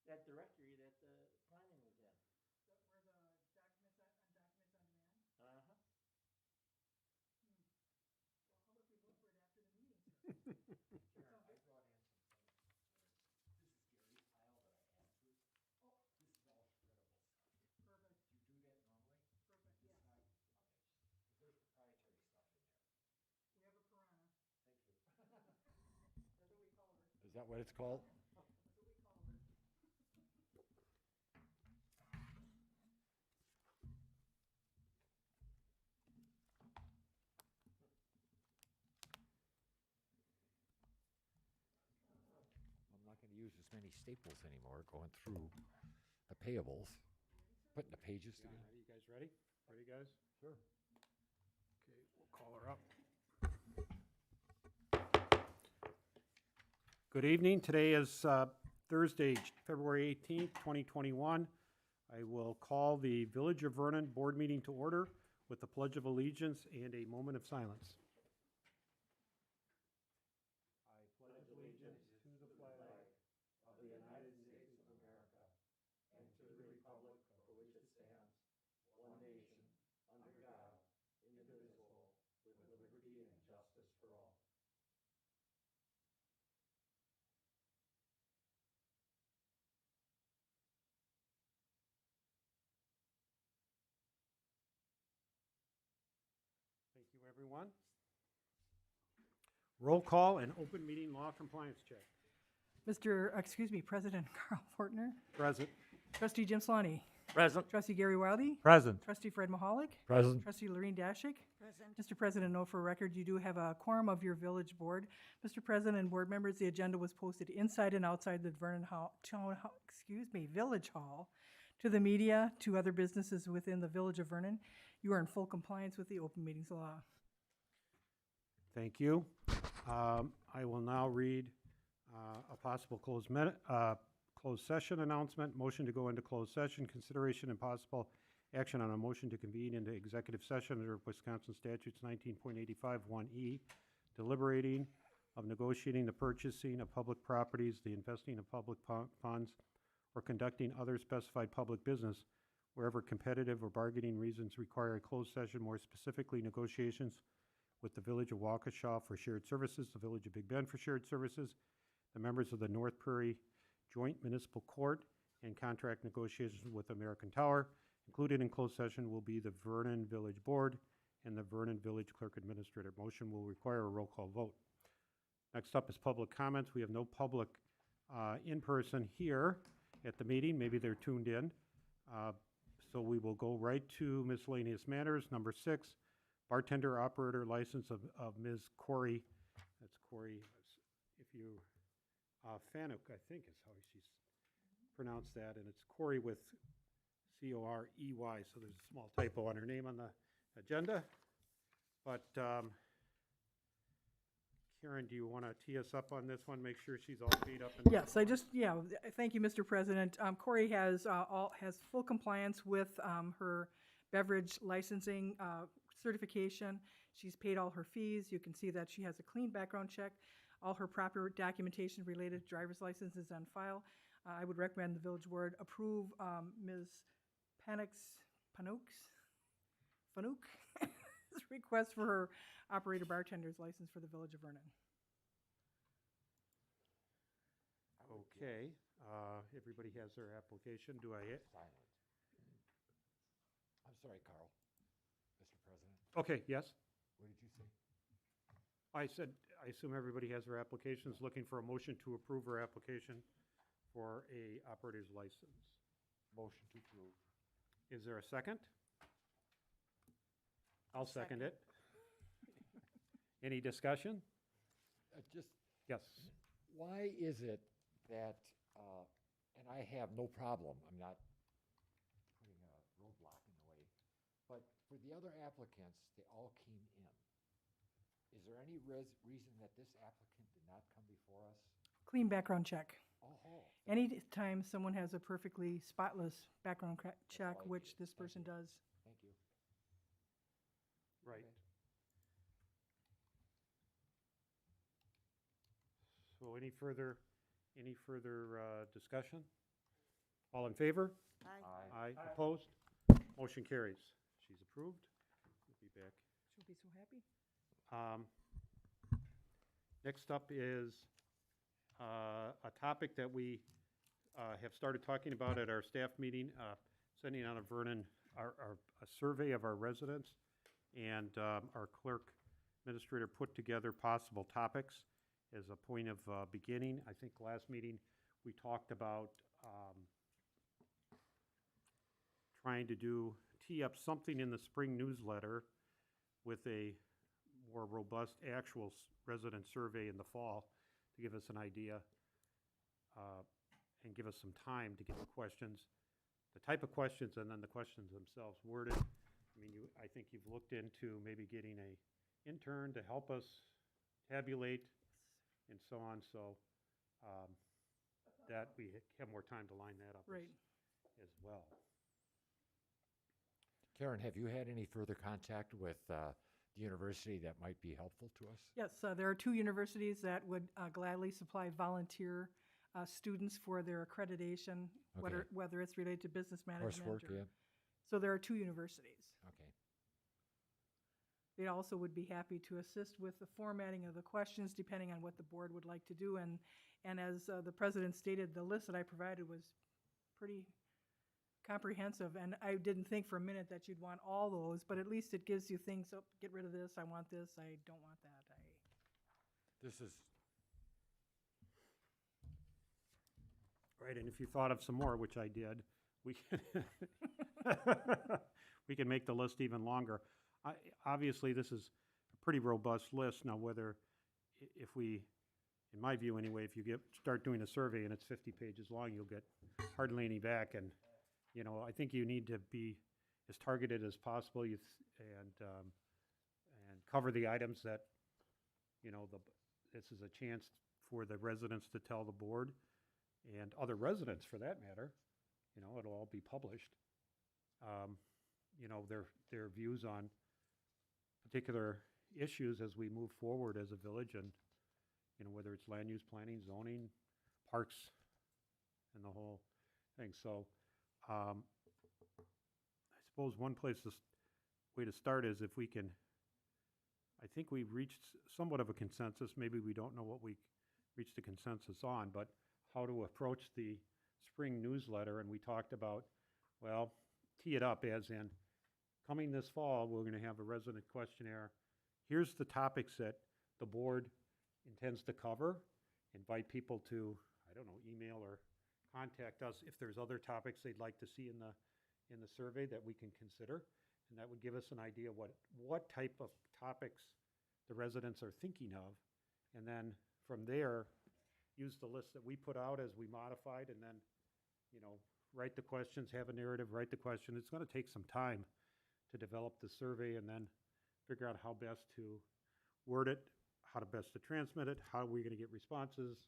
that directory that the planning was in. Where the documents on documents on demand? Uh-huh. Well, how about we look for it after the meeting, sir? Karen, I brought in some things. This is Gary's pile that I add to. Oh, This is all shreddable stuff. perfect, Do you do that normally? perfect, It's yes. not, okay, because there's proprietary stuff in there. We have a piranha. Thank you. That's what we call her. Is that what it's called? That's what we call her. I'm not gonna use as many staples anymore going through the payables, putting the pages Yeah, together. are you guys ready? Ready, guys? Sure. Okay, we'll call her up. Good evening. Today is Thursday, February 18th, 2021. I will call the Village of Vernon Board meeting to order with the Pledge of Allegiance and a moment of silence. I pledge allegiance to the flag of the United States of America and to the republic for which it stands, one nation, under God, indivisible, with liberty and justice for all. Thank you, everyone. Roll call and open meeting law compliance check. President Carl Fortner, Present. Trustee Jim Sloney, Present. Trustee Gary Wildy, Present. Trustee Fred Mahalik, Present. Trustee Lorene Dashik. Present. Mr. President, note for record, you do have a quorum of your village board. Mr. President and board members, the agenda was posted inside and outside the Vernon Village Hall to the media, to other businesses within the Village of Vernon. You are in full compliance with the open meetings law. Thank you. I will now read a possible closed session announcement. Motion to go into closed session. Consideration and possible action on a motion to convene into executive session under Wisconsin statutes 19.85 1E, deliberating of negotiating the purchasing of public properties, the investing of public funds, or conducting other specified public business wherever competitive or bargaining reasons require a closed session, more specifically negotiations with the Village of Waukesha for shared services, the Village of Big Bend for shared services, the members of the North Prairie Joint Municipal Court, and contract negotiations with American Tower. Included in closed session will be the Vernon Village Board and the Vernon Village Clerk Administrator. Motion will require a roll call vote. Next up is public comments. We have no public in person here at the meeting. Maybe they're tuned in. So we will go right to miscellaneous matters. Number 6, bartender operator license of Ms. Corey. That's Corey, if you, Fanuc, I think is how she's pronounced that. And it's Corey with C-O-R-E-Y. So there's a small typo on her name on the agenda. But Karen, do you want to tee us up on this one? Make sure she's all paid up. And Yes, thank you, Mr. President. Corey has full compliance with her beverage licensing certification. She's paid all her fees. You can see that she has a clean background check. All her proper documentation related to driver's license is on file. I would recommend the village board approve Ms. Fanuc's request for her operator bartender's license for the Village of Vernon. Okay, everybody has their application. Do I? Silent. I'm sorry, Carl. Mr. President, Okay, yes. what did you say? I said, I assume everybody has their applications, looking for a motion to approve her application for a operator's license. Motion to approve. Is there a second? I'll second it. Any discussion? Just, Yes. why is it that, and I have no problem, I'm not putting a roadblock in the way, but for the other applicants, they all came in. Is there any reason that this applicant did not come before us? Clean background check. Oh, Anytime someone has a perfectly spotless background check, all I which need. this Thank person you. does. thank you. Right. Okay. So any further discussion? All in favor? Aye. Aye. Opposed? Motion carries. She's approved. We'll be back. She'll be so happy. Next up is a topic that we have started talking about at our staff meeting, sending out a Vernon, a survey of our residents, and our clerk administrator put together possible topics as a point of beginning. I think last meeting we talked about trying to tee up something in the spring newsletter with a more robust actual resident survey in the fall to give us an idea and give us some time to get the questions, the type of questions, and then the questions themselves worded. I mean, I think you've looked into maybe getting a intern to help us tabulate and so on, so that we have more time to line that up Right. as well. Karen, have you had any further contact with the university that might be helpful to us? Yes, there are 2 universities that would gladly supply volunteer students for their accreditation, Okay. whether it's related to business management. Coursework, yeah, So there are 2 universities. okay. They also would be happy to assist with the formatting of the questions, depending on what the board would like to do. And as the president stated, the list that I provided was pretty comprehensive, and I didn't think for a minute that you'd want all those, but at least it gives you things, oh, get rid of this, I want this, I don't want that. This is, Right, and if you thought of some more, which I did, we can, we can make the list even longer. Obviously, this is a pretty robust list. Now, whether, if we, in my view anyway, if you start doing a survey and it's 50 pages long, you'll get hardly any back. And, you know, I think you need to be as targeted as possible and cover the items that, you know, this is a chance for the residents to tell the board and other residents for that matter, you know, it'll all be published, you know, their views on particular issues as we move forward as a village, and, you know, whether it's land use planning, zoning, parks, and the whole thing. So I suppose one way to start is if we can, I think we've reached somewhat of a consensus. Maybe we don't know what we reached a consensus on, but how to approach the spring newsletter. And we talked about, well, tee it up as in, coming this fall, we're going to have a resident questionnaire. Here's the topics that the board intends to cover. Invite people to, I don't know, email or contact us if there's other topics they'd like to see in the survey that we can consider. And that would give us an idea what type of topics the residents are thinking of. And then from there, use the list that we put out as we modified, and then, you know, write the questions, have a narrative, write the question. It's going to take some time to develop the survey and then figure out how best to word it, how to best to transmit it, how are we going to get responses,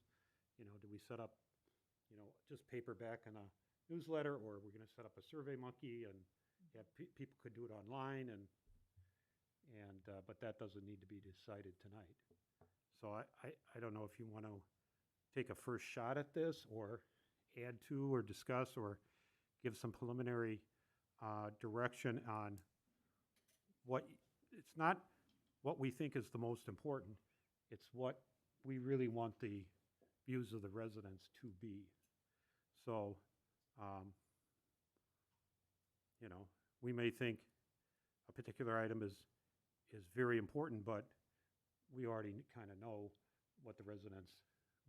you know, do we set up, you know, just paperback in a newsletter, or are we going to set up a Survey Monkey and have people could do it online, and but that doesn't need to be decided tonight. So I don't know if you want to take a first shot at this, or add to, or discuss, or give some preliminary direction on what, it's not what we think is the most important, it's what we really want the views of the residents to be. So, you know, we may think a particular item is very important, but we already kind of know what the residents'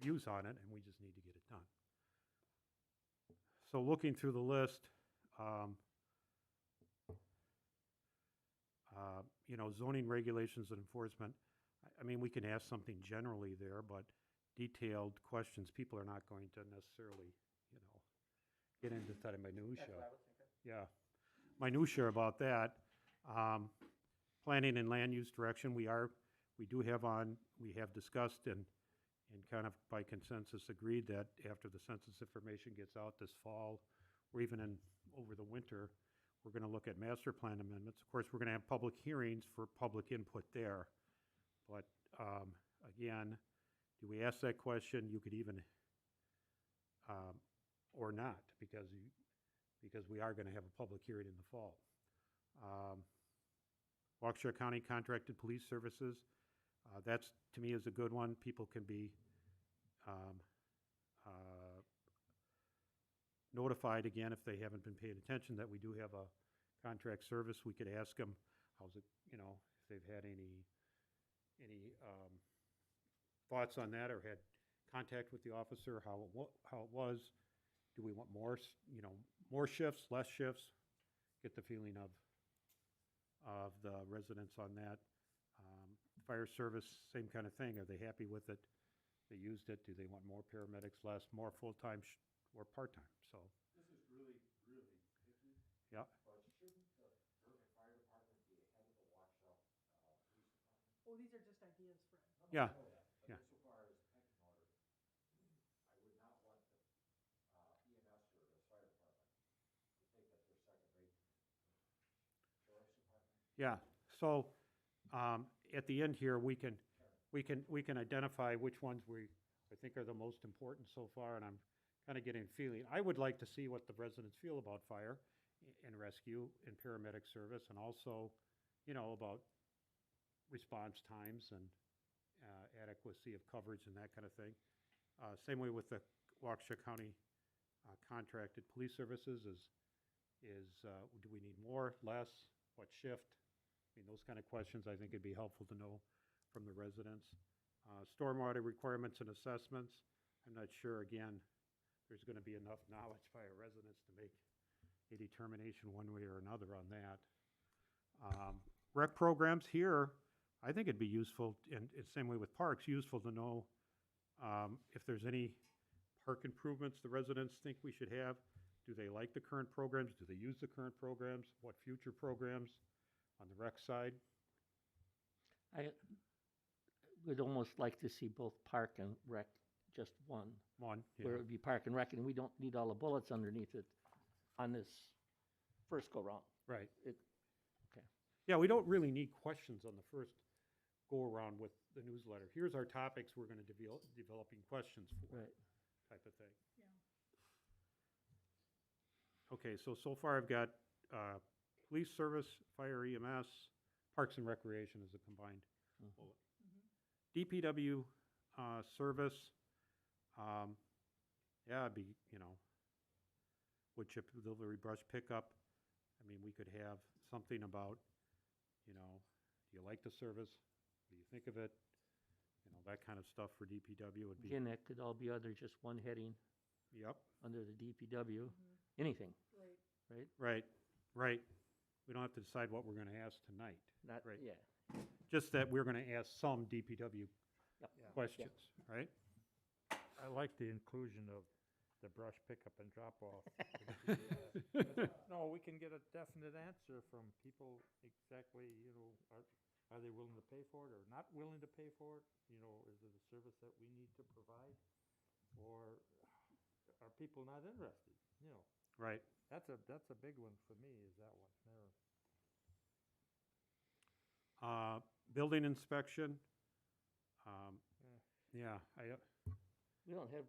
views on it, and we just need to get it done. So looking through the list, you know, zoning regulations and enforcement, I mean, we can ask something generally there, but detailed questions, people are not going to necessarily, you know, get into that minutia. That's what I was thinking. Yeah, minutia about that. Planning and land use direction, we have discussed and kind of by consensus agreed that after the census information gets out this fall, or even over the winter, we're going to look at master plan amendments. Of course, we're going to have public hearings for public input there. But again, do we ask that question? You could even or not, because we are gonna have a public hearing in the fall. Waukesha County Contracted Police Services, that's, to me, is a good one. People can be notified again if they haven't been paying attention that we do have a contract service. We could ask them, how's it, if they've had any thoughts on that or had contact with the officer, how it was. Do we want more, more shifts, less shifts? Get the feeling of the residents on that. Fire service, same kind of thing. Are they happy with it? They used it. Do they want more paramedics, less, more full-time or part-time? So, This is really, really picky. yeah. But shouldn't the Vernon Fire Department be ahead of the Waukesha Police Department? Oh, these are just ideas, Fred. Yeah. I know that, but Yeah. insofar as pecking order, I would not want the EMS or the fire department to think that they're second rate to the sheriff's department. Yeah, so, at the end here, we can identify which ones I think are the most important so far, and I'm kind of getting a feeling. I would like to see what the residents feel about fire and rescue and paramedic service, and also, about response times and adequacy of coverage and that kind of thing. Same way with the Waukesha County Contracted Police Services is do we need more, less, what shift? I mean, those kind of questions I think would be helpful to know from the residents. Stormwater requirements and assessments, I'm not sure, again, there's going to be enough knowledge by our residents to make a determination one way or another on that. Rec programs here, I think it'd be useful, and it's same way with parks, useful to know if there's any park improvements the residents think we should have. Do they like the current programs? Do they use the current programs? What future programs on the rec side? I would almost like to see both park and rec, just one, One, where it would be park and rec, and we don't need all the bullets underneath it on this first go-round. right. Okay. Yeah, we don't really need questions on the first go-around with the newsletter. Here's our topics we're going to developing questions for, Right. type of thing. Yeah. Okay, so far I've got police service, fire EMS, parks and recreation as a combined bullet. DPW service, yeah, it'd be, wood chip delivery, brush pickup. I mean, we could have something about, do you like the service? What do you think of it? That kind of stuff for DPW would be. Again, that could all be under just one heading, Yep, under the DPW, anything, Right. right? right. We don't have to decide what we're gonna ask tonight. Not, Right. yeah. Just that we're gonna ask some DPW Yep. questions, right? I like the inclusion of the brush pickup and drop off. No, we can get a definite answer from people exactly, are they willing to pay for it or not willing to pay for it? Is it a service that we need to provide? Or are people not interested? Right. That's a big one for me, is that one there. Building inspection. Yeah. Yeah, We don't have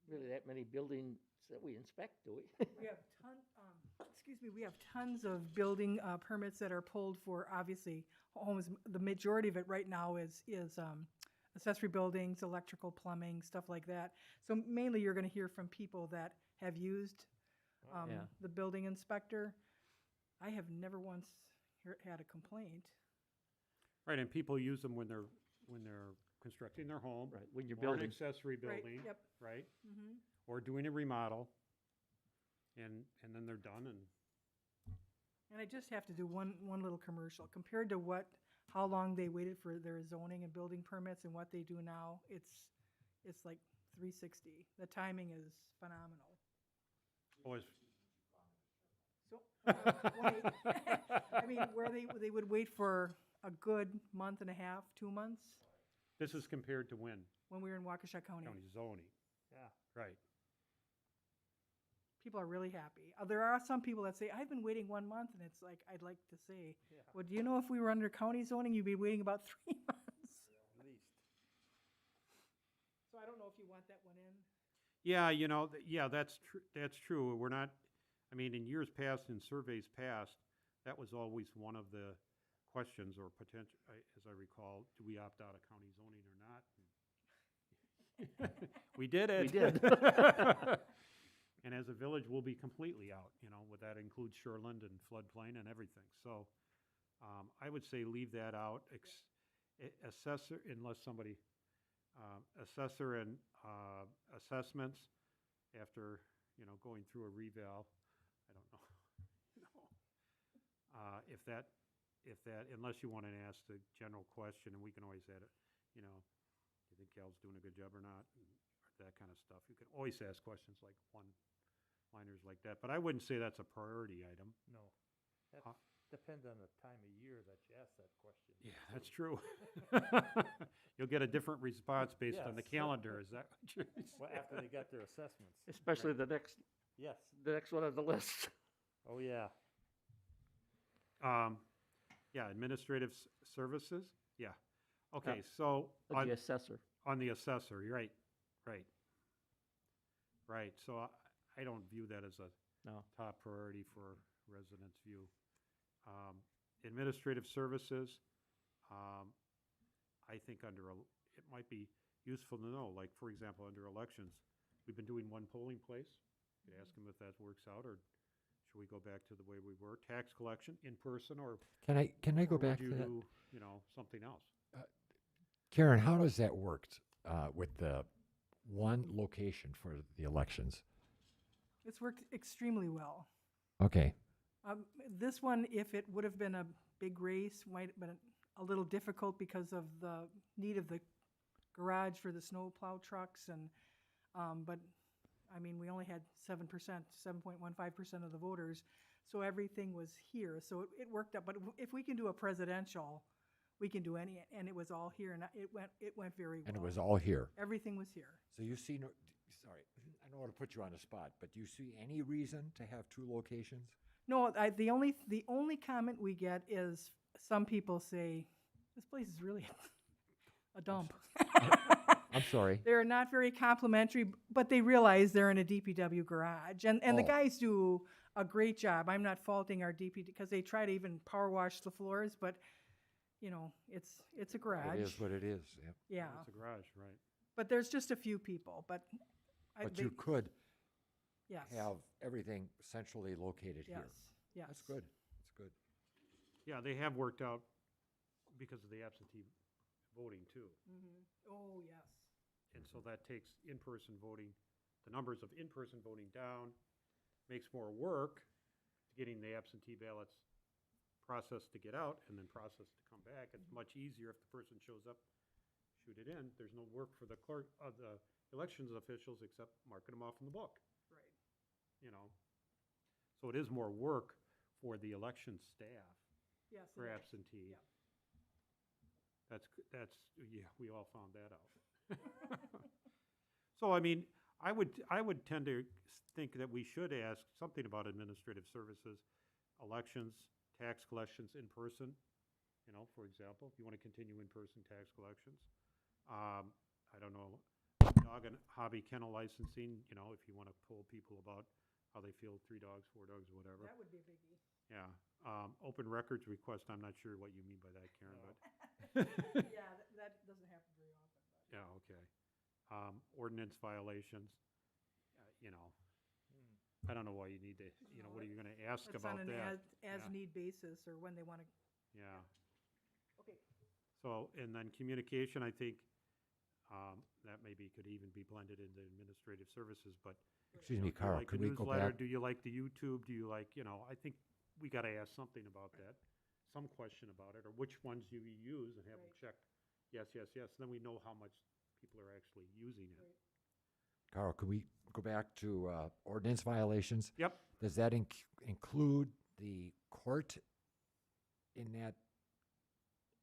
really that many buildings that we inspect, do we? We have we have tons of building permits that are pulled for, obviously, homes. The majority of it right now is accessory buildings, electrical, plumbing, stuff like that. So mainly you're gonna hear from people that have used Yeah. the building inspector. I have never once had a complaint. right, and people use them when they're constructing their home. Right, when you're Or an building. accessory Right, building, yep. right? Mhm. Or doing a remodel, and then they're done, and And I just have to do one little commercial. Compared to how long they waited for their zoning and building permits and what they do now, it's like 360. The timing is phenomenal. always, So, wait. I mean, where they would wait for a good month and a half, 2 months, this is compared to when? when we were in Waukesha County. County zoning, Yeah. right. People are really happy. There are some people that say, I've been waiting 1 month, and it's like, I'd like to say, Yeah. well, do you know if we were under county zoning, you'd be waiting about 3 months? At least. So I don't know if you want that one in. Yeah, you know, yeah, that's true. We're not, I mean, in years past, in surveys past, that was always one of the questions or potential, as I recall, do we opt out of county zoning or not? We did it. We did. And as a village, we'll be completely out, you know, would that include shoreland and floodplain and everything. So I would say leave that out, assessor, unless somebody, assessor and assessments after, you know, going through a reval, I don't know. You know, if that, unless you want to ask the general question, and we can always add it, you know, do you think Cal's doing a good job or not? And that kind of stuff. You can always ask questions like one-liners like that, but I wouldn't say that's a priority item. No. That Uh, depends on the time of year that you ask that question. Yeah, that's true. You'll get a different response based on the Yes. calendar, is that what you're Well, saying? after they got their assessments. Especially the next Yes. one on the list. Oh, yeah. Yeah, administrative services, yeah. Okay, so The assessor. on the assessor, you're right, right. Right, so I don't view that as a No. top priority for residents' view. Administrative services, I think it might be useful to know, like, for example, under elections, we've been doing one polling place. You could ask them if that works out, or should we go back to the way we were? Tax collection in person, or Can I go or back would you to that? do, you know, something else? Karen, how does that work with the one location for the elections? It's worked extremely well. Okay. This one, if it would have been a big race, might have been a little difficult because of the need of the garage for the snow plow trucks and, but, I mean, we only had 7%, 7.15% of the voters, so everything was here, so it worked out. But if we can do a presidential, we can do any, and it was all here, and it went very well. And it was all here. Everything was here. So you see, sorry, I don't want to put you on the spot, but do you see any reason to have two locations? No, the only comment we get is some people say, this place is really a dump. I'm sorry. They're not very complimentary, but they realize they're in a DPW garage. And the Oh. guys do a great job. I'm not faulting our DPW, because they try to even power wash the floors, but, you know, it's a garage. It is what it is. Yep. Yeah, It's a garage, right. but there's just a few people, but. But you could Yes. have everything centrally located Yes, here. yes. That's good. That's good. Yeah, they have worked out because of the absentee voting too. Mhm. Oh, yes. And so that takes in-person voting, the numbers of in-person voting down, makes more work getting the absentee ballots processed to get out and then processed to come back. It's much easier if the person shows up, shoot it in. There's no work for the clerk, the elections officials, except marking them off in the book, Right. you know. So it is more work for the election staff Yes. for it is. absentee. Yep. That's, yeah, we all found that out. So, I mean, I would tend to think that we should ask something about administrative services, elections, tax collections in person, you know, for example, if you want to continue in-person tax collections. I don't know, dog and hobby kennel licensing, you know, if you want to poll people about how they feel, 3 dogs, 4 dogs, whatever. That would be a biggie. Yeah. Open records request, I'm not sure what you mean by that, Karen, No. but. Yeah, that doesn't happen very often, but. Yeah, okay. Ordinance violations, you know, I don't know why you need to, you know, what are you gonna ask It's about on an that? as-need basis, or when they want to, Yeah, okay. so, and then communication, I think, that maybe could even be blended into administrative services, but. Excuse you know, me, do you Carl, like the could we go newsletter? back? Do you like the YouTube? Do you like, you know, I think we gotta ask something about that, some question about it, or which ones do you use and have them Right. check, yes, yes, yes, then we know how much people are actually using it. Right. Carl, could we go back to ordinance violations? Yep. Does that include the court in that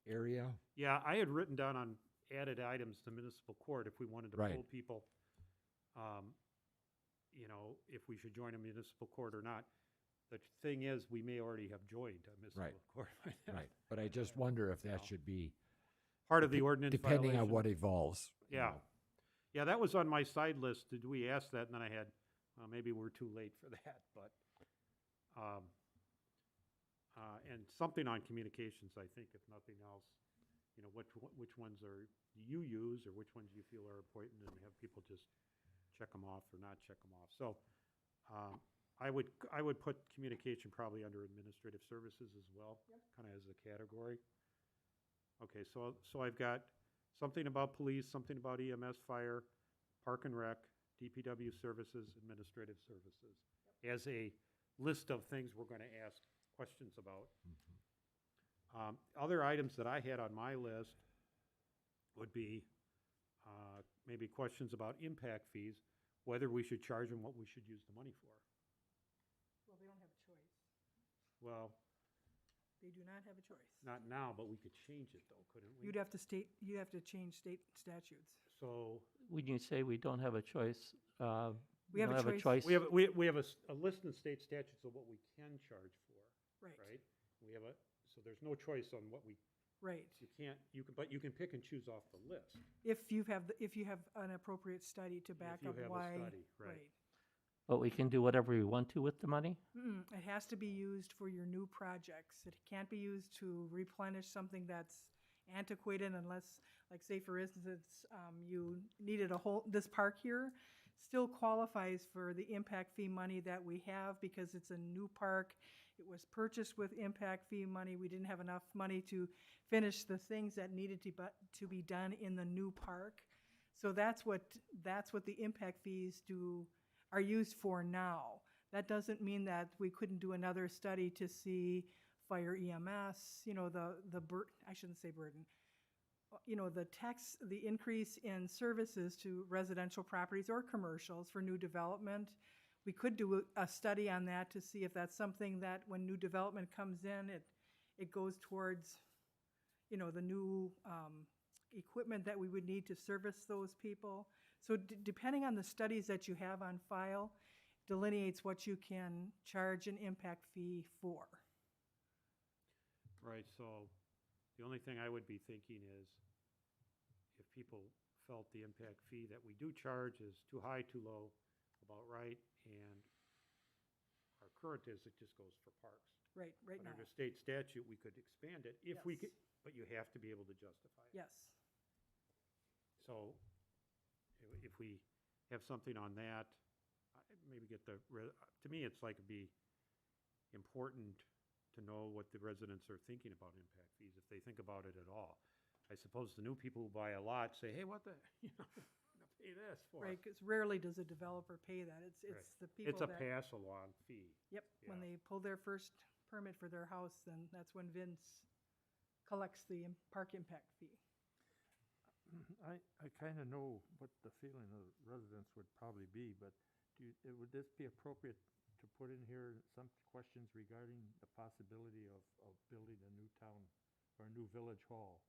area? Yeah, I had written down on added items to municipal court if we wanted to Right. poll people, you know, if we should join a municipal court or not. The thing is, we may already have joined a municipal Right. court. Right. But I just wonder if that should be Part of the ordinance depending on violation. what evolves. you Yeah. know. Yeah, that was on my side list. Did we ask that? And then I had, maybe we're too late for that, but, and something on communications, I think, if nothing else. You know, which ones are you use, or which ones you feel are important, and have people just check them off or not check them off. So, I would put communication probably under administrative services as well, kind of as a category. Okay, so I've got something about police, something about EMS, fire, park and rec, DPW services, administrative services, as a list of things we're gonna ask questions about. Other items that I had on my list would be, maybe questions about impact fees, whether we should charge them, what we should use the money for. Well, they don't have a choice. Well, They do not have a choice. not now, but we could change it though, couldn't we? You'd have to change state statutes. So, When you say we don't have a choice, We have don't a choice. we have a list in state statutes of what we can charge for, Right, right? We have so there's no choice on what we, right. but you can pick and choose off the list. If you have an appropriate study to back you up have a why. study, right. But we can do whatever we want to with the money? It has to be used for your new projects. It can't be used to replenish something that's antiquated unless, like, say, for instance, you needed this park here still qualifies for the impact fee money that we have because it's a new park. It was purchased with impact fee money. We didn't have enough money to finish the things that needed to be done in the new park. So that's what the impact fees are used for now. That doesn't mean that we couldn't do another study to see fire EMS, I shouldn't say burden. The increase in services to residential properties or commercials for new development. We could do a study on that to see if that's something that when new development comes in, it goes towards, the new equipment that we would need to service those people. So depending on the studies that you have on file, delineates what you can charge an impact fee for. Right, so the only thing I would be thinking is if people felt the impact fee that we do charge is too high, too low, about right, and our current is it just goes for parks. Right now. Under the state statute, we could expand it if we Yes. could, but you have to be able to justify it. Yes. So if we have something on that, maybe get to me, it's like it'd be important to know what the residents are thinking about impact fees, if they think about it at all. I suppose the new people who buy a lot say, hey, what the, I'm gonna pay this for. Right, because rarely does a developer pay that. It's Right. the people It's a that. pass-along fee. Yep, when yeah. they pull their first permit for their house, then that's when Vince collects the park impact fee. I kind of know what the feeling of residents would probably be, but would this be appropriate to put in here some questions regarding the possibility of building a new town or a new village hall?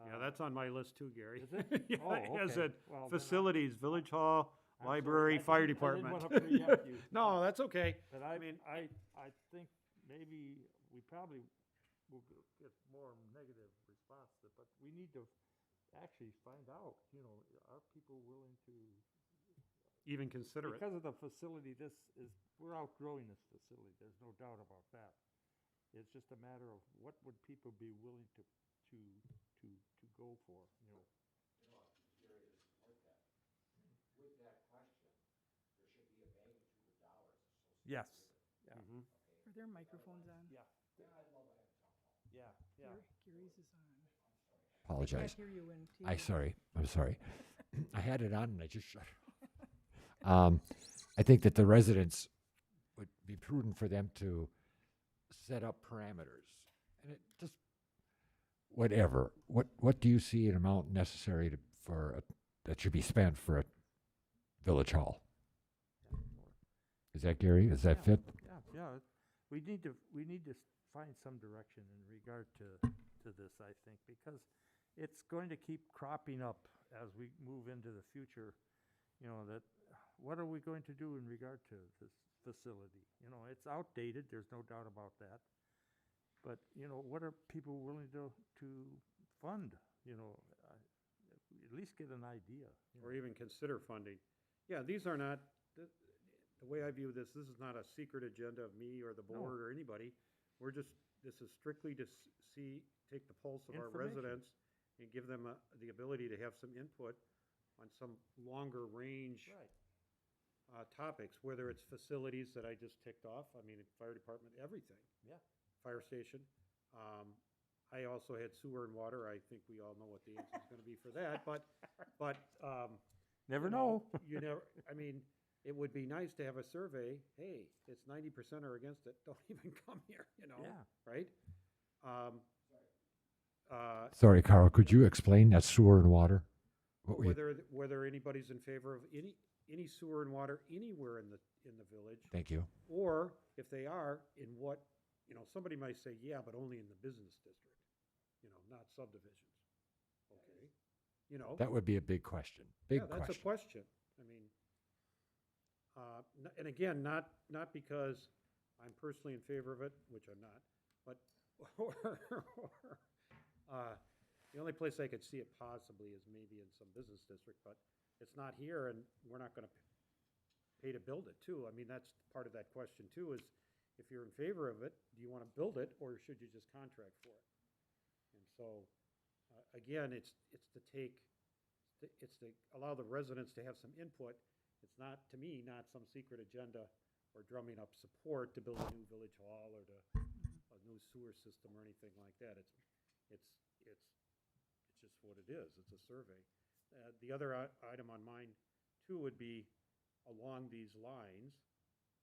Yeah, that's on my list too, Gary. Is it? Yeah, Oh, as okay. a Well, then facilities, village hall, I'm sorry, library, I fire didn't- department. I didn't want to preempt you. No, that's okay. But I think maybe we probably will get more negative response, but we need to actually find out, are people willing to, Even consider it. because of the facility, we're outgrowing this facility, there's no doubt about that. It's just a matter of what would people be willing to go for, Gary, to support that, with that question, there should be a magnitude of dollars associated Yes. with it. Yeah. Mhm. Are there microphones on? Yeah, Yeah, I'd love to have a town hall. yeah. Gary's is on. Apologize. Can't hear you in TV. I'm sorry. I had it on and I just shut it off. I think that the residents would be prudent for them to set up parameters. And it just, whatever. What do you see an amount necessary that should be spent for a village hall? Is that Gary? Does that fit? Yeah. We need to find some direction in regard to this, I think, because it's going to keep cropping up as we move into the future, that what are we going to do in regard to this facility? It's outdated, there's no doubt about that. But, what are people willing to fund? at least get an idea. you or know. even consider funding. Yeah, these are not, the way I view this is not a secret agenda of me or the No. board or anybody. We're just, this is strictly to take the pulse of our Information. residents and give them the ability to have some input on some longer range Right, topics, whether it's facilities that I just ticked off, I mean, fire department, everything. yeah. Fire station. I also had sewer and water. I think we all know what the answer is gonna be for that, but, Never you know. You never, I mean, it would be nice to have a survey, hey, it's 90% are against it, don't even come here, Yeah. right? Sorry, Carl, could you explain that sewer and water? What we, Whether anybody's in favor of any sewer and water anywhere in the village, thank you. or if they are, in what, somebody might say, yeah, but only in the business district, not subdivisions. Okay, That would be a big question, big yeah, that's a question. question. I mean, and again, not because I'm personally in favor of it, which I'm not, but, the only place I could see it possibly is maybe in some business district, but it's not here, and we're not gonna pay to build it too. I mean, that's part of that question too, is if you're in favor of it, do you wanna build it, or should you just contract for it? And so, again, it's to allow the residents to have some input. It's not, to me, not some secret agenda or drumming up support to build a new village hall or a new sewer system or anything like that. It's just what it is. It's a survey. The other item on mine too would be along these lines,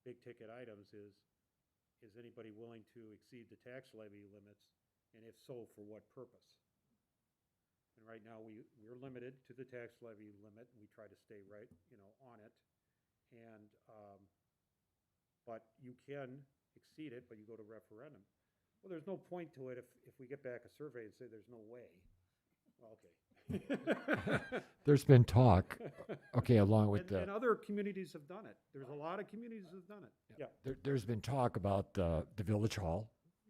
big ticket items is anybody willing to exceed the tax levy limits? And if so, for what purpose? And right now, we're limited to the tax levy limit, and we try to stay right, on it. And, but you can exceed it, but you go to referendum. Well, there's no point to it if we get back a survey and say there's no way. Well, okay. There's been talk, okay, along with And the, other communities have done it. There's a lot of communities that have done it. Yeah. there's been talk about the village hall,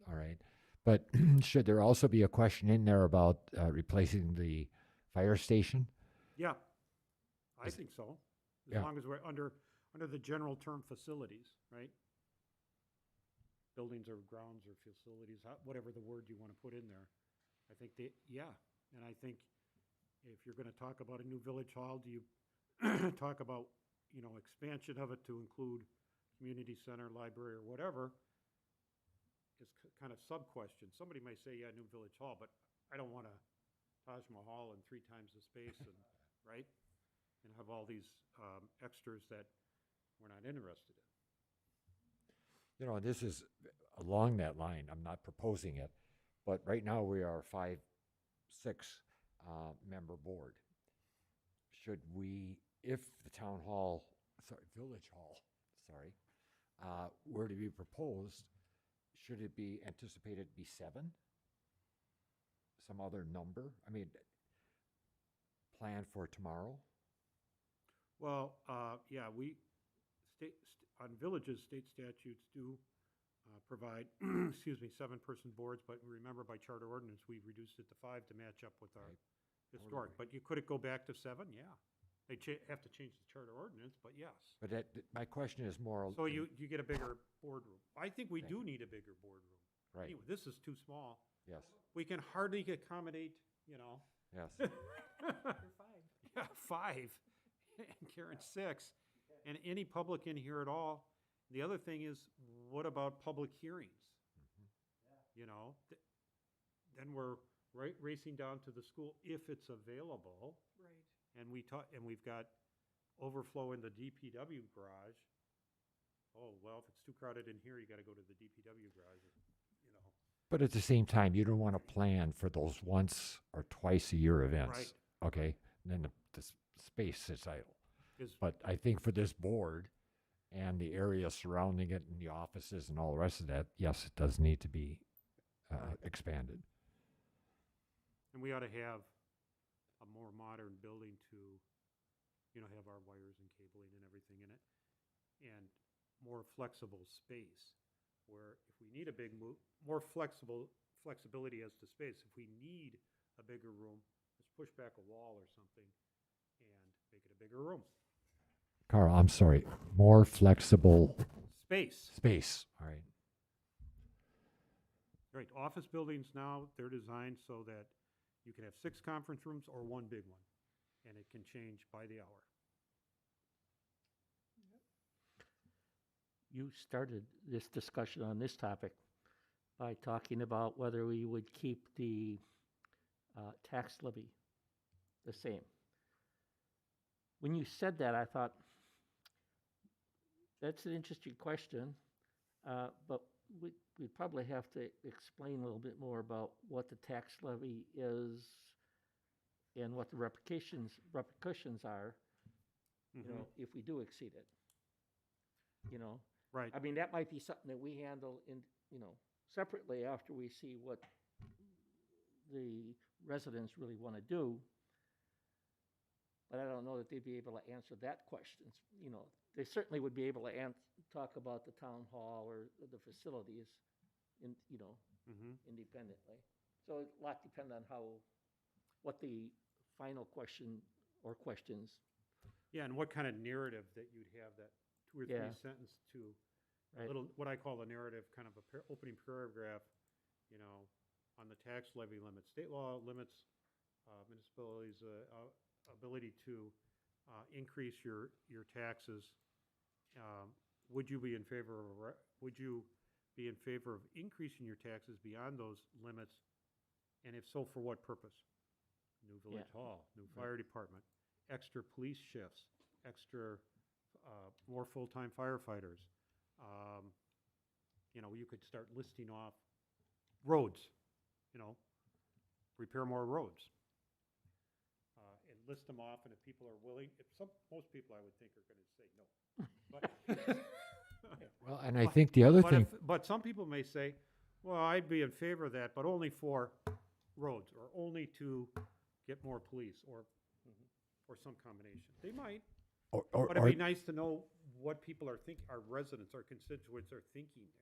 all right? But should there also be a question in there about replacing the fire station? Yeah, I Is- think so. As Yeah. long as we're under the general term facilities, right? Buildings or grounds or facilities, whatever the word you want to put in there. I think yeah, and I think if you're gonna talk about a new village hall, do you talk about, expansion of it to include community center, library, or whatever? Is kind of sub-question. Somebody may say, yeah, new village hall, but I don't want a Taj Mahal and 3 times the space and, right? And have all these extras that we're not interested in. This is along that line. I'm not proposing it, but right now we are a 5-6 member board. Should we, if the village hall, were to be proposed, should it be anticipated to be 7? Some other number? I mean, plan for tomorrow? Well, yeah, on villages, state statutes do provide, 7-person boards, but remember by charter ordinance, we reduced it to 5 to match up with our Right. historic. But could it go back to 7? Yeah. They have to change the charter ordinance, but yes. But my question is more. So you get a bigger boardroom. I think we Thank do need a bigger boardroom. Right, Anyway, this is too small. yes, We can hardly accommodate, yes. You're 5. yeah, 5, and Karen's 6, and any public in here at all. The other thing is, what about public hearings? Then we're racing down to the school if it's available. Right. And we've got overflow in the DPW garage. Oh, well, if it's too crowded in here, you gotta go to the DPW garage, But at the same time, you don't want to plan for those once or twice a year events. Right. Okay, and then the space sits idle. Is, But I think for this board and the area surrounding it and the offices and all the rest of that, yes, it does need to be expanded. and we ought to have a more modern building to, have our wires and cabling and everything in it. And more flexible space, where if we need a big move, more flexibility as to space. If we need a bigger room, let's push back a wall or something and make it a bigger room. Carl, I'm sorry, more flexible Space. space, all right. Right, office buildings now, they're designed so that you can have 6 conference rooms or 1 big one, and it can change by the hour. You started this discussion on this topic by talking about whether we would keep the tax levy the same. When you said that, I thought, that's an interesting question, but we'd probably have to explain a little bit more about what the tax levy is and what the repercussions are, you know, if we do exceed it. You know, Right, I mean, that might be something that we handle in, you know, separately after we see what the residents really want to do. But I don't know that they'd be able to answer that question. You know, they certainly would be able to talk about the town hall or the facilities in, you know, independently. So a lot depend on what the final question or questions. yeah, and what kind of narrative that you'd have, that 2 or 3 Yeah. sentence to a Right. little, what I call a narrative, kind of a opening paragraph, you know, on the tax levy limits. State law limits municipalities' ability to increase your taxes. Would you be in favor of increasing your taxes beyond those limits? And if so, for what purpose? New village hall, new fire department, extra police shifts, extra more full-time firefighters. You know, you could start listing off roads, you know, repair more roads. And list them off, and if people are willing, most people I would think are gonna say no. But Well, and I think the other thing, but some people may say, well, I'd be in favor of that, but only for roads, or only to get more police, or some combination. They might, but it'd or be nice to know what people are thinking, our residents, our constituents are thinking there.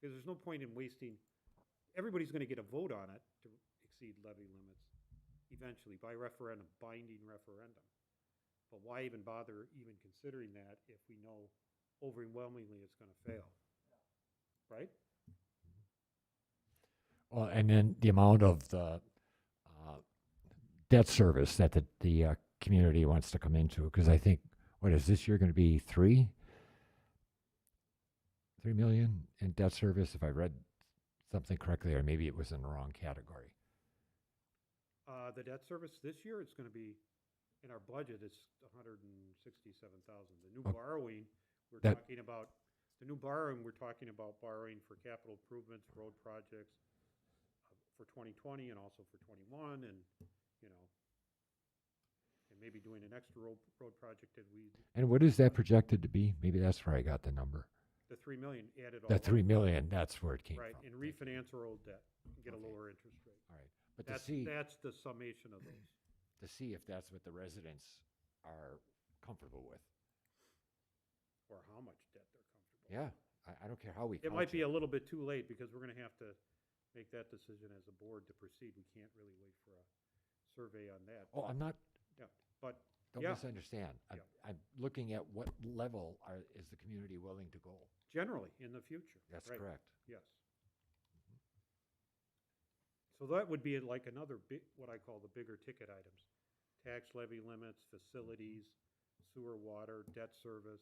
Because there's no point in wasting, everybody's gonna get a vote on it to exceed levy limits eventually by referendum, binding referendum. But why even bother even considering that if we know overwhelmingly it's gonna fail? Right? well, and then the amount of the debt service that the community wants to come into, because I think, what is this year going to be, 3 million in debt service, if I read something correctly, or maybe it was in the wrong category. The debt service this year, it's gonna be, in our budget, it's 167,000. The new Okay. borrowing, we're That- talking about, borrowing for capital improvements, road projects, for 2020 and also for 21, and, you know, and maybe doing an extra road project that And what is that projected to be? Maybe that's where I got the number. the 3 million added all The up. 3 million, that's where it came Right, from. and refinance our old debt and get a Okay. lower interest rate. All right, but to see That's the summation of those. if that's what the residents are comfortable with. Or how much debt they're comfortable with. Yeah, I don't care how we It might couch be a little bit too late, because we're gonna have to make that decision as a board to proceed. We can't really wait for a survey on that. Oh, I'm not, Yeah, but, don't yeah, misunderstand. Yeah. I'm looking at what level is the community willing to go. generally, in the future. That's right, correct. Yes. So that would be like another what I call the bigger ticket items. Tax levy limits, facilities, sewer, water, debt service,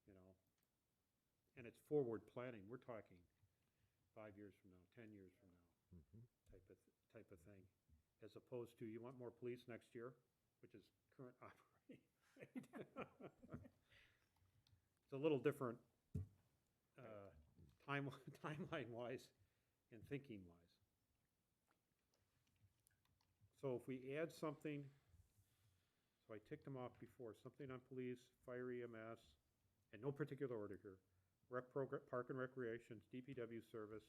you know. And it's forward planning. We're talking 5 years from now, 10 years from now. Mhm. type of thing, as opposed to, you want more police next year, which is current operating rate. It's a little different timeline-wise and thinking-wise. So if we add something, so I ticked them off before, something on police, fire, EMS, in no particular order here, park and recreations, DPW service,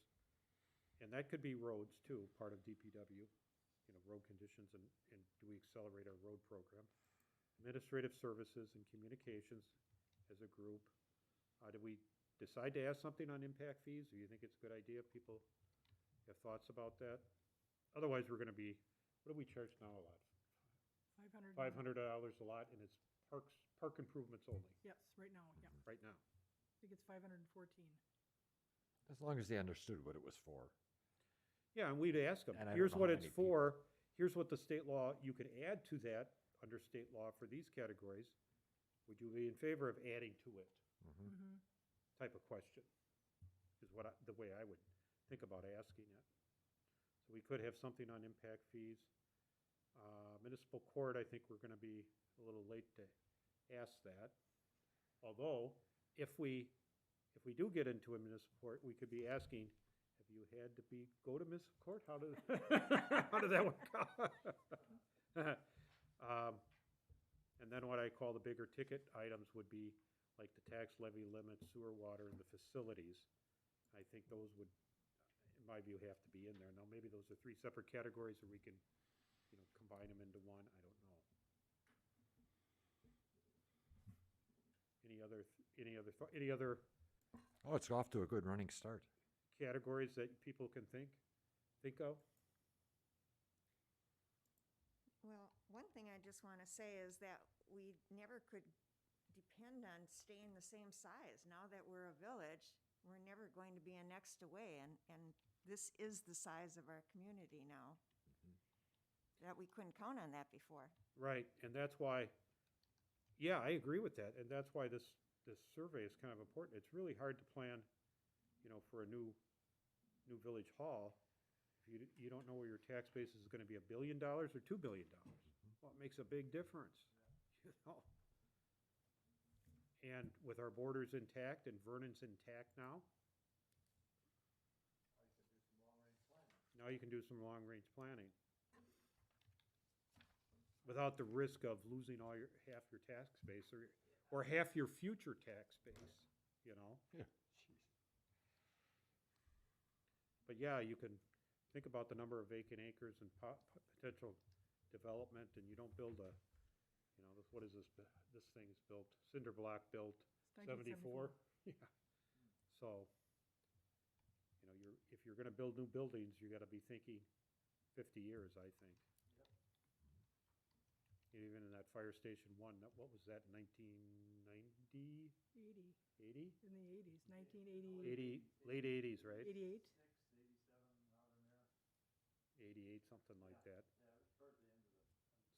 and that could be roads too, part of DPW, you know, road conditions, and do we accelerate our road program? Administrative services and communications as a group. Do we decide to ask something on impact fees, or you think it's a good idea? People have thoughts about that? Otherwise, we're gonna be what do we charge now a lot? 500. $500 a lot, and it's park improvements only, Yes, right now, yeah. right now. I think it's 514. As long as they understood what it was for. Yeah, and we'd ask them, And I don't here's know what how it's many people. for, here's what the state law, you could add to that under state law for these categories. Would you be in favor of adding to it? Mm-hmm. Type of question is the way I would think about asking it. So we could have something on impact fees. Municipal court, I think we're gonna be a little late to ask that. Although, if we do get into a municipal court, we could be asking, have you had to go to municipal court? How did, how did that work out? And then what I call the bigger ticket items would be like the tax levy limits, sewer, water, and the facilities. I think those would, in my view, have to be in there. Now, maybe those are three separate categories, or we can, combine them into one. I don't know. Any other Oh, it's off to a good running start. categories that people can think of? Well, one thing I just want to say is that we never could depend on staying the same size. Now that we're a village, we're never going to be annexed away, and this is the size of our community now. That we couldn't count on that before. Right, and that's why, yeah, I agree with that, and that's why this survey is kind of important. It's really hard to plan, for a new village hall. If you don't know where your tax base is gonna be, $1 billion or $2 billion. Well, it makes a big difference, And with our borders intact and Vernon's intact now. Now you can do some long-range planning. Without the risk of losing half your tax base or half your future tax base, Yeah. Jeez. But yeah, you can think about the number of vacant acres and potential development, and you don't build what is this? This thing's built, cinder block built, 74. Yeah. So, if you're gonna build new buildings, you gotta be thinking 50 years, I think. Even in that fire station one, what was that, 1990? 80, 80? in the 80s, 1980. 80, late 80s, right? 88. 88, something like that.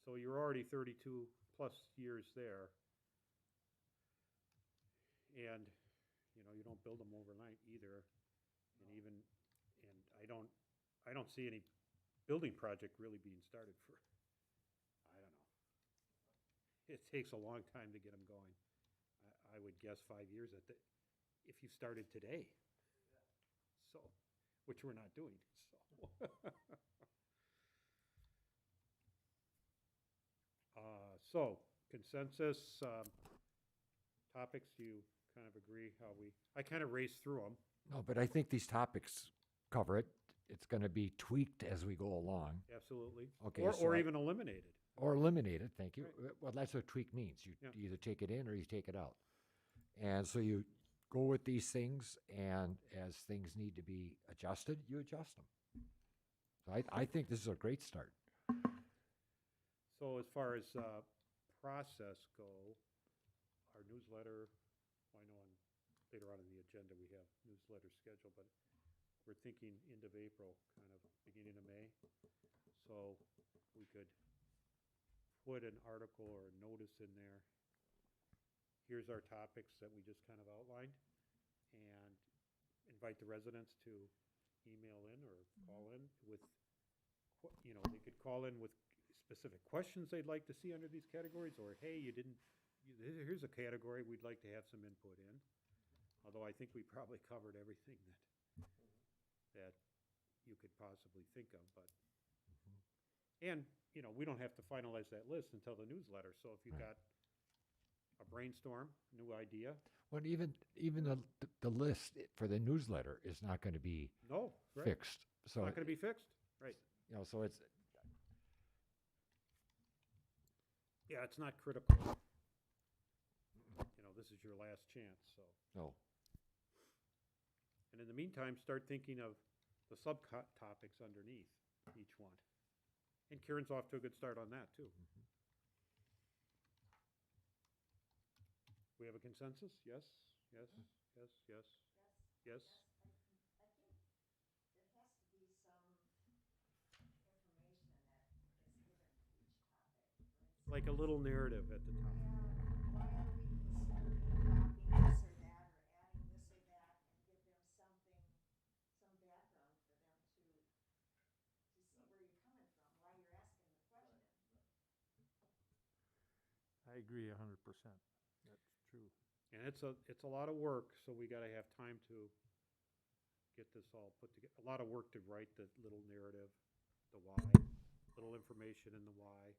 So you're already 32 plus years there. And, you don't build them overnight either. And I don't see any building project really being started for, I don't know. It takes a long time to get them going. I would guess 5 years if you started today. So, which we're not doing, so. So, consensus, topics, do you kind of agree I kind of raced through them. No, but I think these topics cover it. It's gonna be tweaked as we go along. Absolutely. Okay, Or so even eliminated. Or eliminated, thank you. Right. Well, that's what tweak means. You Yeah. either take it in or you take it out. And so you go with these things, and as things need to be adjusted, you adjust them. So I think this is a great start. So as far as process go, our newsletter, I know later on in the agenda we have newsletter schedule, but we're thinking end of April, kind of beginning of May. So we could put an article or a notice in there. Here's our topics that we just kind of outlined, and invite the residents to email in or call in with, they could call in with specific questions they'd like to see under these categories, or hey, here's a category we'd like to have some input in. Although I think we probably covered everything that you could possibly think of, but. And, we don't have to finalize that list until the newsletter, so if you've got a brainstorm, new idea, Well, even the list for the newsletter is not gonna be no, right, fixed. it's So, not gonna be fixed, right. so it's, Yeah, it's not critical. This is your last chance, so. no, And in the meantime, start thinking of the subtopics underneath each one. And Karen's off to a good start on that, too. We have a consensus? Yes, yes, yes, yes, yes? I think there has to be some information that is given to each topic. For Like a little narrative at the top. why are we considering dropping this or that, or adding this or that, and give them something, some background for them to see where you're coming from, why you're asking the question. I agree 100%. That's true. And it's a lot of work, so we gotta have time to get this all put together. A lot of work to write the little narrative, the why, little information in the why,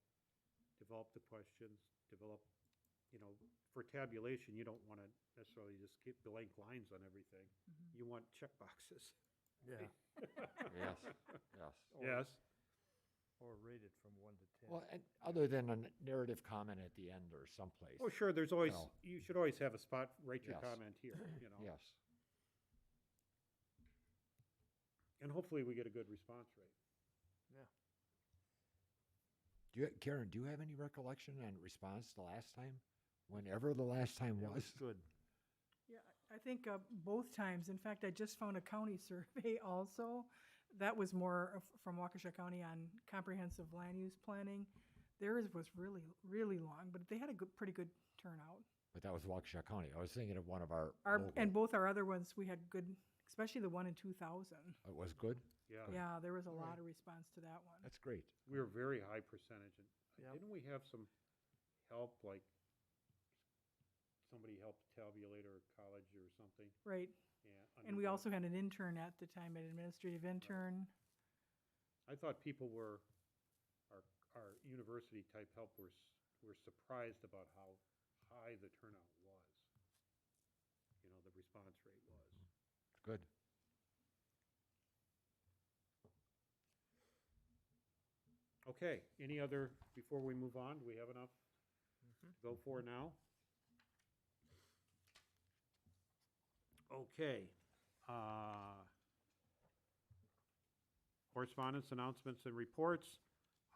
develop the questions, develop, for tabulation, you don't wanna necessarily just keep blank lines on everything. You want check boxes. Yeah. Yes, yes. Yes, Or rated from 1 to 10. Well, and other than a narrative comment at the end or someplace. oh, sure, there's always, No. you should always have a spot, write your Yes. comment here, Yes. And hopefully we get a good response rate. Karen, do you have any recollection and response the last time? Whenever the last time That was? good. Yeah, I think both times. In fact, I just found a county survey also. That was more from Waukesha County on comprehensive land use planning. Theirs was really, really long, but they had a pretty good turnout. But that was Waukesha County. I was thinking of one of our And local. both our other ones, we had good, especially the one in 2000. It was good? Yeah, Yeah, there was a lot of response to that one. That's great. we were very high percentage, and Yep. didn't we have some help, like somebody helped tabulate our college or something? Right. Yeah. And we also had an intern at the time, an administrative intern. I thought people were, our university type help were surprised about how high the turnout was. The response rate was. Good. Okay, any other, before we move on, do we have enough to go for now? Okay. Correspondence, announcements, and reports.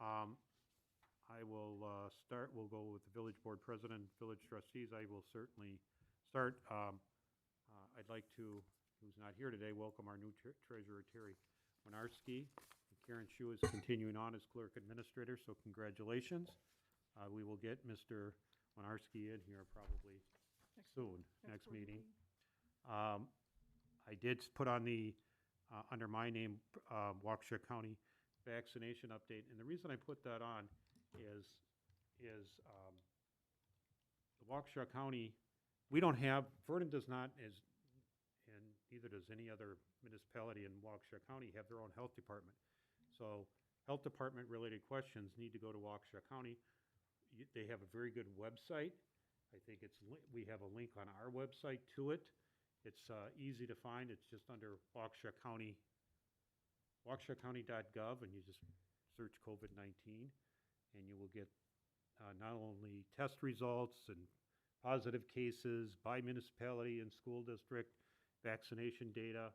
I will start, we'll go with the village board president, village trustees. I will certainly start. I'd like to, who's not here today, welcome our new treasurer, Terry Winarski. Karen Shu is continuing on as clerk administrator, so congratulations. We will get Mr. Winarski in here probably soon, next board meeting. I did put on the, under my name, Waukesha County vaccination update, and the reason I put that on is the Waukesha County, we don't have, Vernon does not, and neither does any other municipality in Waukesha County, have their own health department. So health department related questions need to go to Waukesha County. They have a very good website. I think we have a link on our website to it. It's easy to find. It's just under Waukesha County, waukeshacounty.gov, and you just search COVID-19, and you will get not only test results and positive cases by municipality and school district, vaccination data.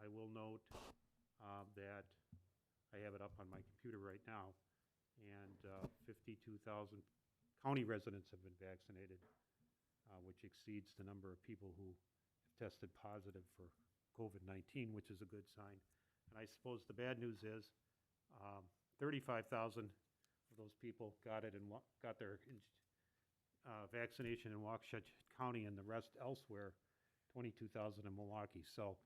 I will note that I have it up on my computer right now, and 52,000 county residents have been vaccinated, which exceeds the number of people who have tested positive for COVID-19, which is a good sign. And I suppose the bad news is 35,000 of those people got it and got their vaccination in Waukesha County, and the rest elsewhere, 22,000 in Milwaukee. So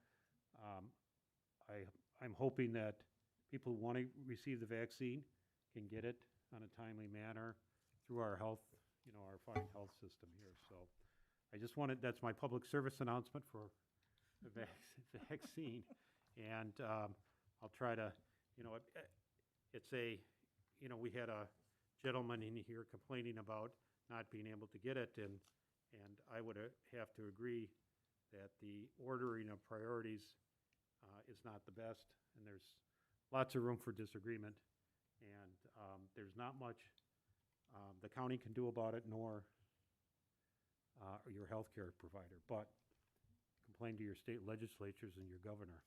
I'm hoping that people who want to receive the vaccine can get it on a timely manner through our health, our fine health system here. So I just wanted, that's my public service announcement for the vaccine. And I'll try to, it's a, we had a gentleman in here complaining about not being able to get it, and I would have to agree that the ordering of priorities is not the best, and there's lots of room for disagreement, and there's not much the county can do about it, nor your healthcare provider, but complain to your state legislatures and your governor.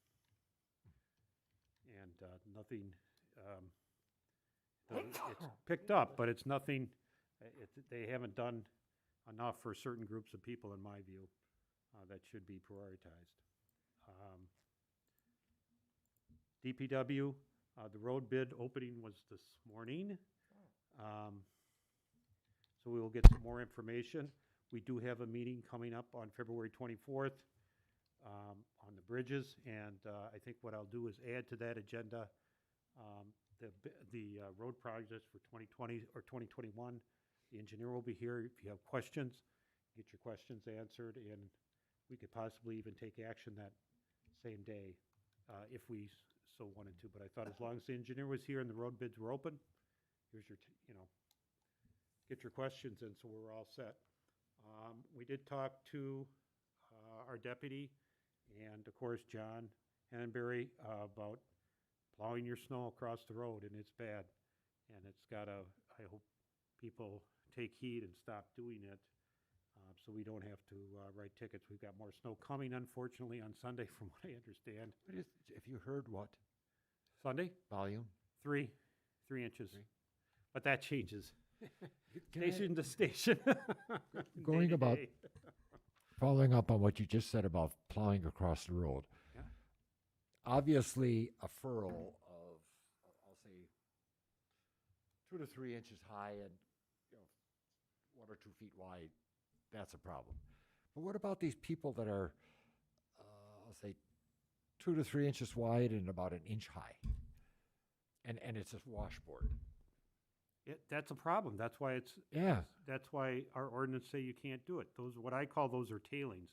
And nothing, it's picked up, but it's nothing, they haven't done enough for certain groups of people, in my view, that should be prioritized. DPW, the road bid opening was this morning. So we will get some more information. We do have a meeting coming up on February 24th on the bridges, and I think what I'll do is add to that agenda the road projects for 2020 or 2021. The engineer will be here. If you have questions, get your questions answered, and we could possibly even take action that same day if we so wanted to. But I thought as long as the engineer was here and the road bids were open, here's your, get your questions in, so we're all set. We did talk to our deputy and, of course, John Hannenberry about plowing your snow across the road, and it's bad. And it's gotta, I hope people take heed and stop doing it, so we don't have to write tickets. We've got more snow coming, unfortunately, on Sunday, from what I understand. If you heard what? Sunday, Volume? 3 inches. 3? But that changes. Can I- Station to station. Going Day to about- day. Following up on what you just said about plowing across the road. Yeah. Obviously, a furrow of, I'll say, 2 to 3 inches high and 1 or 2 feet wide, that's a problem. But what about these people that are, I'll say, 2 to 3 inches wide and about 1 inch high? And it's a washboard. That's a problem. That's why Yeah. that's why our ordinance say you can't do it. Those, what I call those are tailings.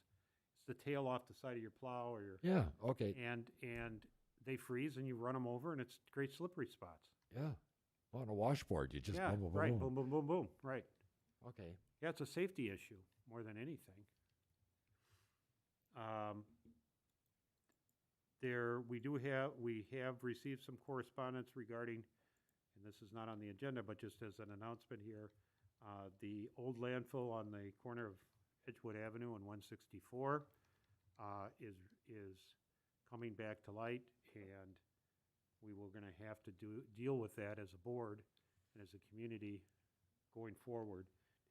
It's the tail off the side of your plow or your, Yeah, okay, and they freeze and you run them over and it's great slippery spots. yeah. On a washboard, you just Yeah, boom, boom, boom, right, boom. boom, boom, boom, boom, right. Okay. Yeah, it's a safety issue more than anything. We have received some correspondence regarding, and this is not on the agenda, but just as an announcement here, the old landfill on the corner of Edgewood Avenue and 164 is coming back to light, and we were going to have to deal with that as a board and as a community going forward,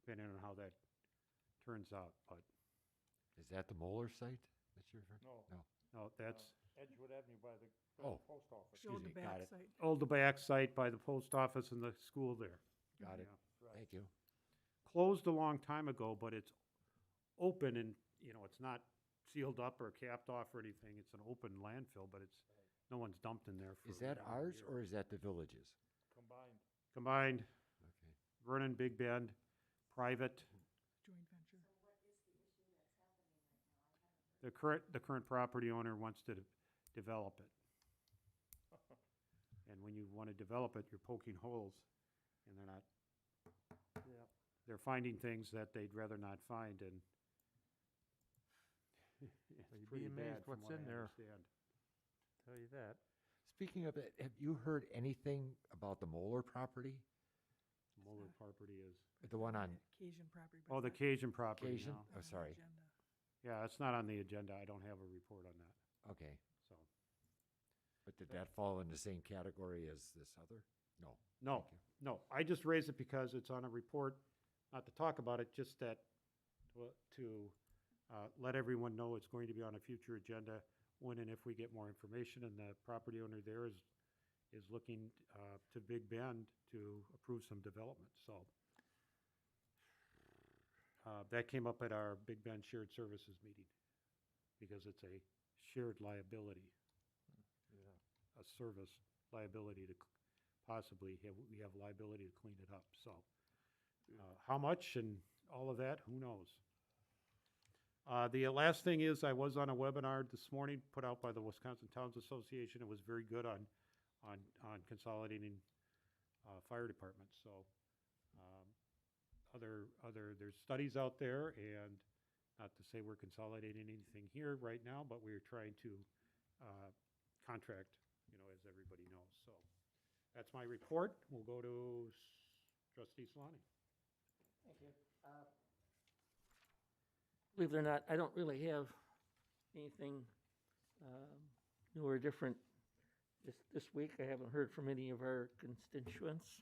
depending on how that turns out. But Is that the Moeller site that you're referring? No. No. no, that's Edgewood Avenue by the Oh. post office. Show Excuse the me, got back it. site. the back site by the post office and the school there. Got it. Yeah. Thank you. Closed a long time ago, but it's open and, it's not sealed up or capped off or anything. It's an open landfill, but no one's dumped in there for. Is that now a ours year. or is that the village's? Combined. Combined, Okay. Vernon, Big Bend, private. Joint venture. The current property owner wants to develop it. And when you want to develop it, you're poking holes, and they're not, Yeah. they're finding things that they'd rather not find, and it's Well, you'd be pretty bad amazed from what's what I in there. understand. Tell you that. Speaking of it, have you heard anything about the Moeller property? Moeller property is, The one on Cajun property. but oh, it's the not Cajun property Cajun? now. Oh, on the sorry. agenda. Yeah, it's not on the agenda. I don't have a report on that, Okay. so. But did that fall in the same category as this other? No. No, Thank you. no, I just raised it because it's on a report, not to talk about it, just that, to let everyone know it's going to be on a future agenda when and if we get more information, and the property owner there is looking to Big Bend to approve some development, so. That came up at our Big Bend Shared Services meeting, because it's a shared liability, Yeah. a service liability to possibly, we have liability to clean it up, so. How much and all of that, who knows? The last thing is, I was on a webinar this morning put out by the Wisconsin Towns Association. It was very good on consolidating fire departments, so. There's studies out there, and not to say we're consolidating anything here right now, but we're trying to contract, as everybody knows, so. That's my report. We'll go to Trustee Solani. Thank you. Believe it or not, I don't really have anything new or different this week. I haven't heard from any of our constituents.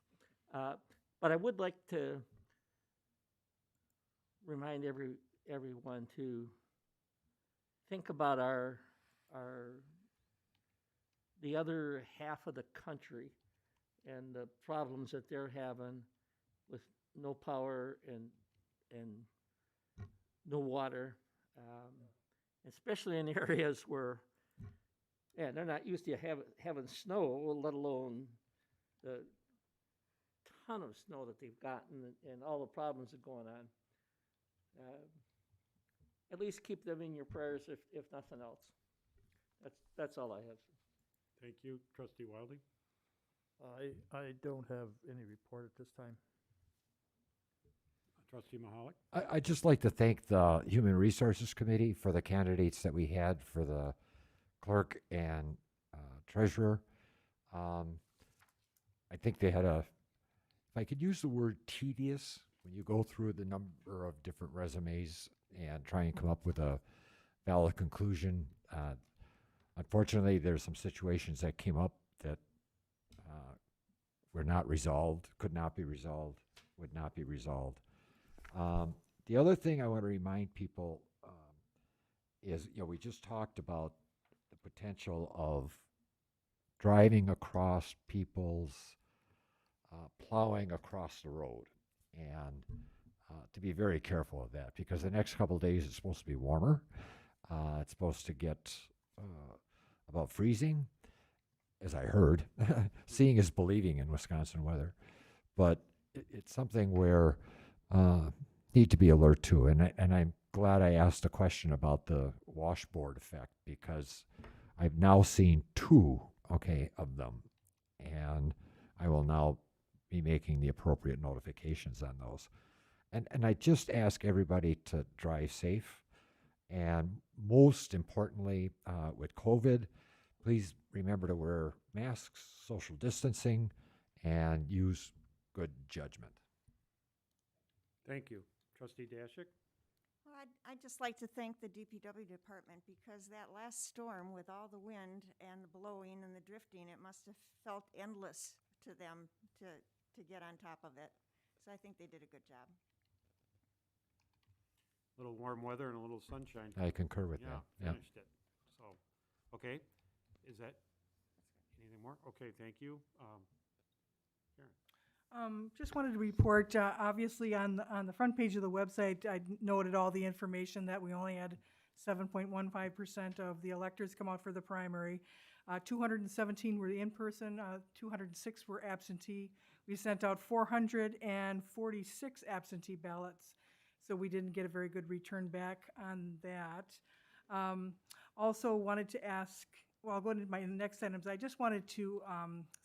But I would like to remind everyone to think about the other half of the country and the problems that they're having with no power and no water, especially in areas where, yeah, they're not used to having snow, let alone the ton of snow that they've gotten and all the problems that are going on. At least keep them in your prayers if nothing else. That's all I have. Thank you. Trustee Wilding? I don't have any report at this time. Trustee Mahalik? I'd just like to thank the Human Resources Committee for the candidates that we had for the clerk and treasurer. I think they had if I could use the word tedious, when you go through the number of different resumes and try and come up with a valid conclusion. Unfortunately, there's some situations that came up that were not resolved, could not be resolved, would not be resolved. The other thing I want to remind people is, we just talked about the potential of driving across people's, plowing across the road, and to be very careful of that, because the next couple of days it's supposed to be warmer. It's supposed to get about freezing, as I heard. Seeing is believing in Wisconsin weather, but it's something where need to be alert to, and I'm glad I asked a question about the washboard effect, because I've now seen 2 of them, and I will now be making the appropriate notifications on those. And I just ask everybody to drive safe, and most importantly, with COVID, please remember to wear masks, social distancing, and use good judgment. Thank you. Trustee Dashik? Well, I'd just like to thank the DPW department, because that last storm with all the wind and the blowing and the drifting, it must have felt endless to them to get on top of it. So I think they did a good job. A little warm weather and a little sunshine. I concur with Yeah, that. Yeah. finished it. So, okay. Is that anything more? Okay, thank you. Karen? Just wanted to report, obviously on the front page of the website, I noted all the information that we only had 7.15% of the electors come out for the primary. 217 were in person, 206 were absentee. We sent out 446 absentee ballots, so we didn't get a very good return back on that. Also wanted to ask, well, I'll go into my next items. I just wanted to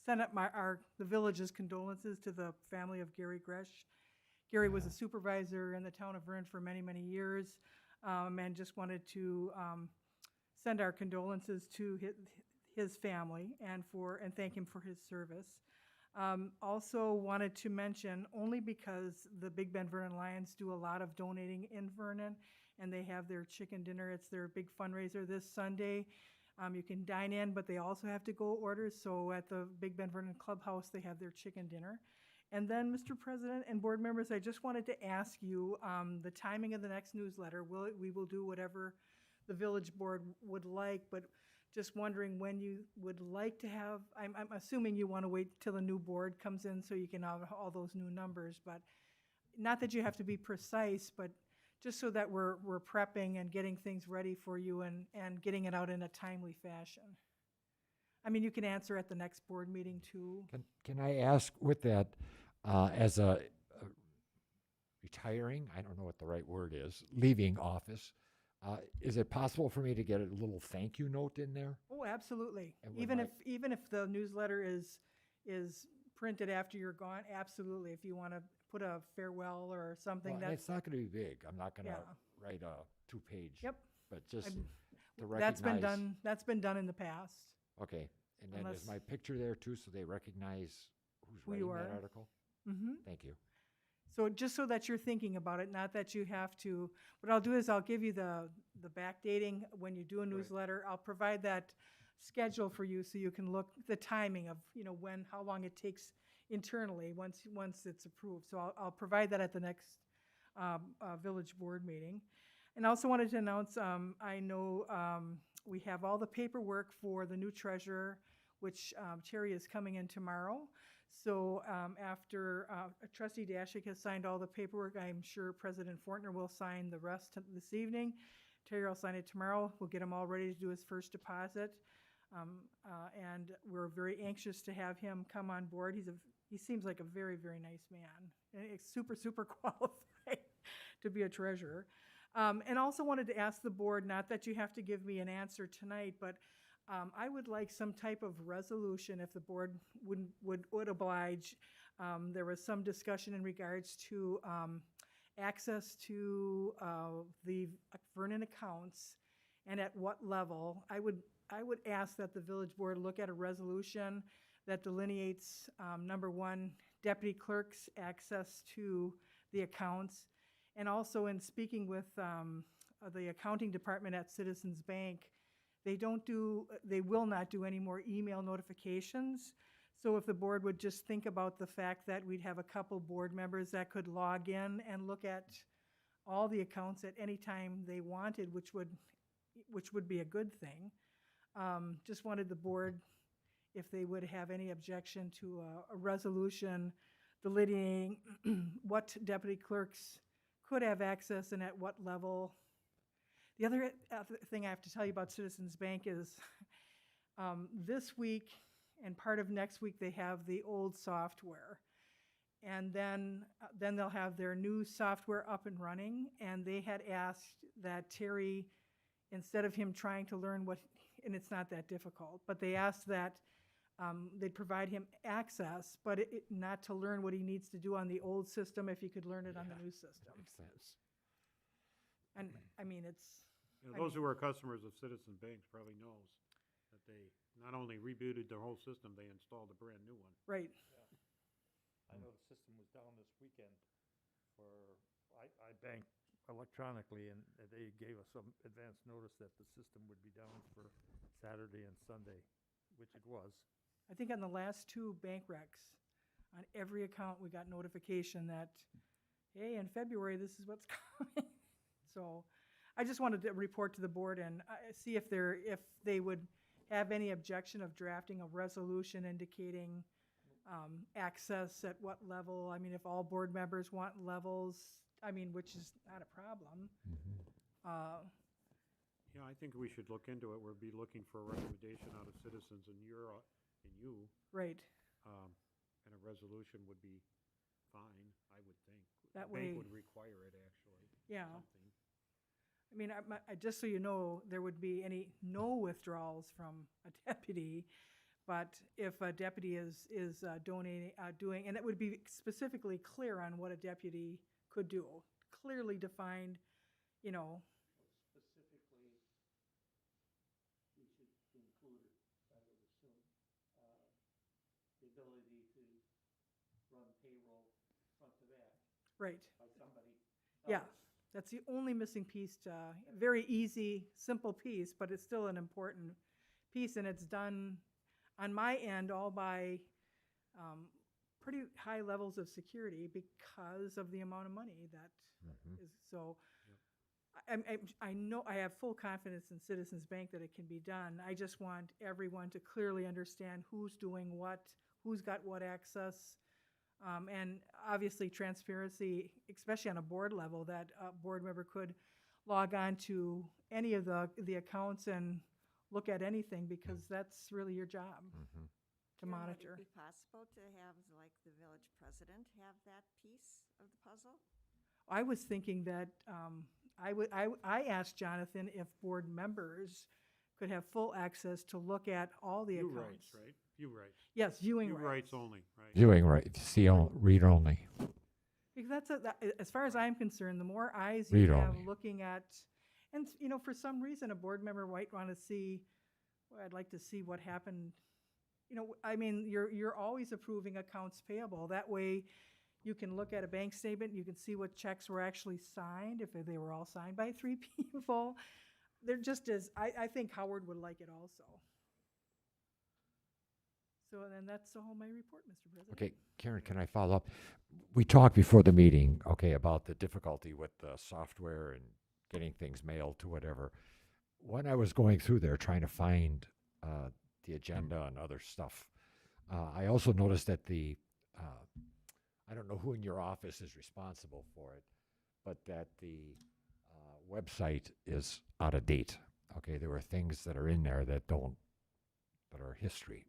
send up the village's condolences to the family of Gary Gresh. Gary was a supervisor in the town of Vernon for many, many years, and just wanted to send our condolences to his family and thank him for his service. Also wanted to mention, only because the Big Bend Vernon Lions do a lot of donating in Vernon, and they have their chicken dinner. It's their big fundraiser this Sunday. You can dine in, but they also have to go order. So at the Big Bend Vernon Clubhouse, they have their chicken dinner. And then, Mr. President and board members, I just wanted to ask you the timing of the next newsletter. We will do whatever the village board would like, but just wondering when you would like to have, I'm assuming you want to wait till the new board comes in so you can have all those new numbers, but not that you have to be precise, but just so that we're prepping and getting things ready for you and getting it out in a timely fashion. I mean, you can answer at the next board meeting too. Can I ask with that, as a retiring, I don't know what the right word is, leaving office, is it possible for me to get a little thank you note in there? Oh, absolutely. And would Even if the newsletter is printed after you're gone, absolutely. If you want to put a farewell or something, Well, and it's not going to be big. I'm not going to Yeah. write a 2-page. Yep. But just I'm- to recognize. That's been done in the past. Okay, and then is Unless- my picture there too, so they recognize who's Who writing you that are. article? Mm-hmm. Thank you. So just so that you're thinking about it, not that you have to, what I'll do is I'll give you the backdating when you do a newsletter. I'll provide that schedule for you so you can look, the timing of, how long it takes internally, once it's approved. So I'll provide that at the next village board meeting. And I also wanted to announce, I know we have all the paperwork for the new treasurer, which Terry is coming in tomorrow. So after Trustee Dashik has signed all the paperwork, I'm sure President Fortner will sign the rest this evening. Terry will sign it tomorrow. We'll get him all ready to do his first deposit. And we're very anxious to have him come on board. He seems like a very, very nice man. And he's super, super qualified to be a treasurer. And also wanted to ask the board, not that you have to give me an answer tonight, but I would like some type of resolution if the board would oblige. There was some discussion in regards to access to the Vernon accounts and at what level. I would ask that the village board look at a resolution that delineates, number one, deputy clerk's access to the accounts. And also in speaking with the accounting department at Citizens Bank, they will not do any more email notifications. So if the board would just think about the fact that we'd have a couple board members that could log in and look at all the accounts at any time they wanted, which would be a good thing. Just wanted the board, if they would have any objection to a resolution delineating what deputy clerks could have access and at what level. The other thing I have to tell you about Citizens Bank is this week and part of next week they have the old software. And then they'll have their new software up and running. And they had asked that Terry, instead of him trying to learn and it's not that difficult, but they asked that they'd provide him access, but not to learn what he needs to do on the old system if he could learn it on the new system. Makes sense. And, I mean, it's, You know, those who are customers of Citizen Banks probably knows that they not only rebooted their whole system, they installed a brand new one. right, I know the system was down this weekend I banked electronically, and they gave us some advance notice that the system would be down for Saturday and Sunday, which it was. I think on the last two bank recs, on every account, we got notification that, hey, in February, this is what's coming. So I just wanted to report to the board and see if they would have any objection of drafting a resolution indicating access at what level. I mean, if all board members want levels, I mean, which is not a problem. Yeah, I think we should look into it. We'll be looking for a recommendation out of citizens and you, Right. and a resolution would be fine, I would think. That The bank way- would require it, actually. Yeah. Something. I mean, just so you know, there would be no withdrawals from a deputy, but if a deputy is donating, and it would be specifically clear on what a deputy could do, clearly defined, you know. Specifically, we should include, I would assume, the ability to run payroll front to back Right, by somebody yeah. else. That's the only missing piece, very easy, simple piece, but it's still an important piece, and it's done on my end all by pretty high levels of security because of the amount of money that is, so. I know, I have full confidence in Citizens Bank that it can be done. I just want everyone to clearly understand who's doing what, who's got what access. And obviously transparency, especially on a board level, that a board member could log on to any of the accounts and look at anything, because that's really your job to Karen, monitor. Would it be possible to have, like, the village president have that piece of the puzzle? I was thinking that I asked Jonathan if board members could have full access to look at all the View accounts. rights, right? View rights. Yes, viewing View rights. rights only, right? Viewing right, read only. Because as far as I'm concerned, the more eyes Read you have only. looking at, and you know, for some reason, a board member might want to see, well, I'd like to see what happened. You know, I mean, you're always approving accounts payable. That way, you can look at a bank statement, you can see what checks were actually signed, if they were all signed by 3 people. They're just as, I think Howard would like it also. So then that's all my report, Mr. President. Okay, Karen, can I follow up? We talked before the meeting, okay, about the difficulty with the software and getting things mailed to whatever. When I was going through there trying to find the agenda and other stuff, I also noticed that I don't know who in your office is responsible for it, but that the website is out of date. Okay, there were things that are in there that are history.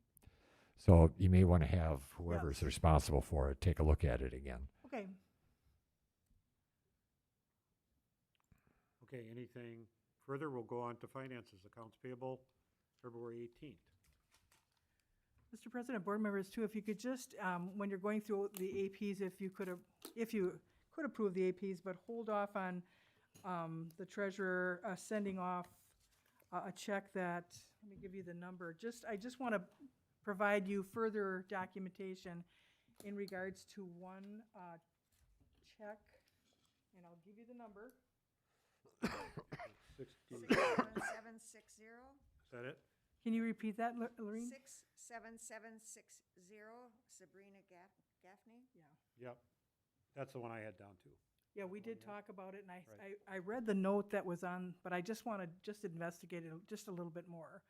So you may want to have whoever's Yes. responsible for it take a look at it again. Okay. Okay, anything further? We'll go on to finances, accounts payable, February 18th. Mr. President, board members too, if you could just, when you're going through the APs, if you could approve the APs, but hold off on the treasurer sending off a check that, let me give you the number. I just want to provide you further documentation in regards to one check, and I'll give you the number. 67760, Is that it? Can you repeat that, Lorraine? 67760, Sabrina Gaffney? Yeah. Yep. That's the one I had down too. Yeah, we did talk about it, and I read the note that was on, but I just want to investigate it just a little bit more.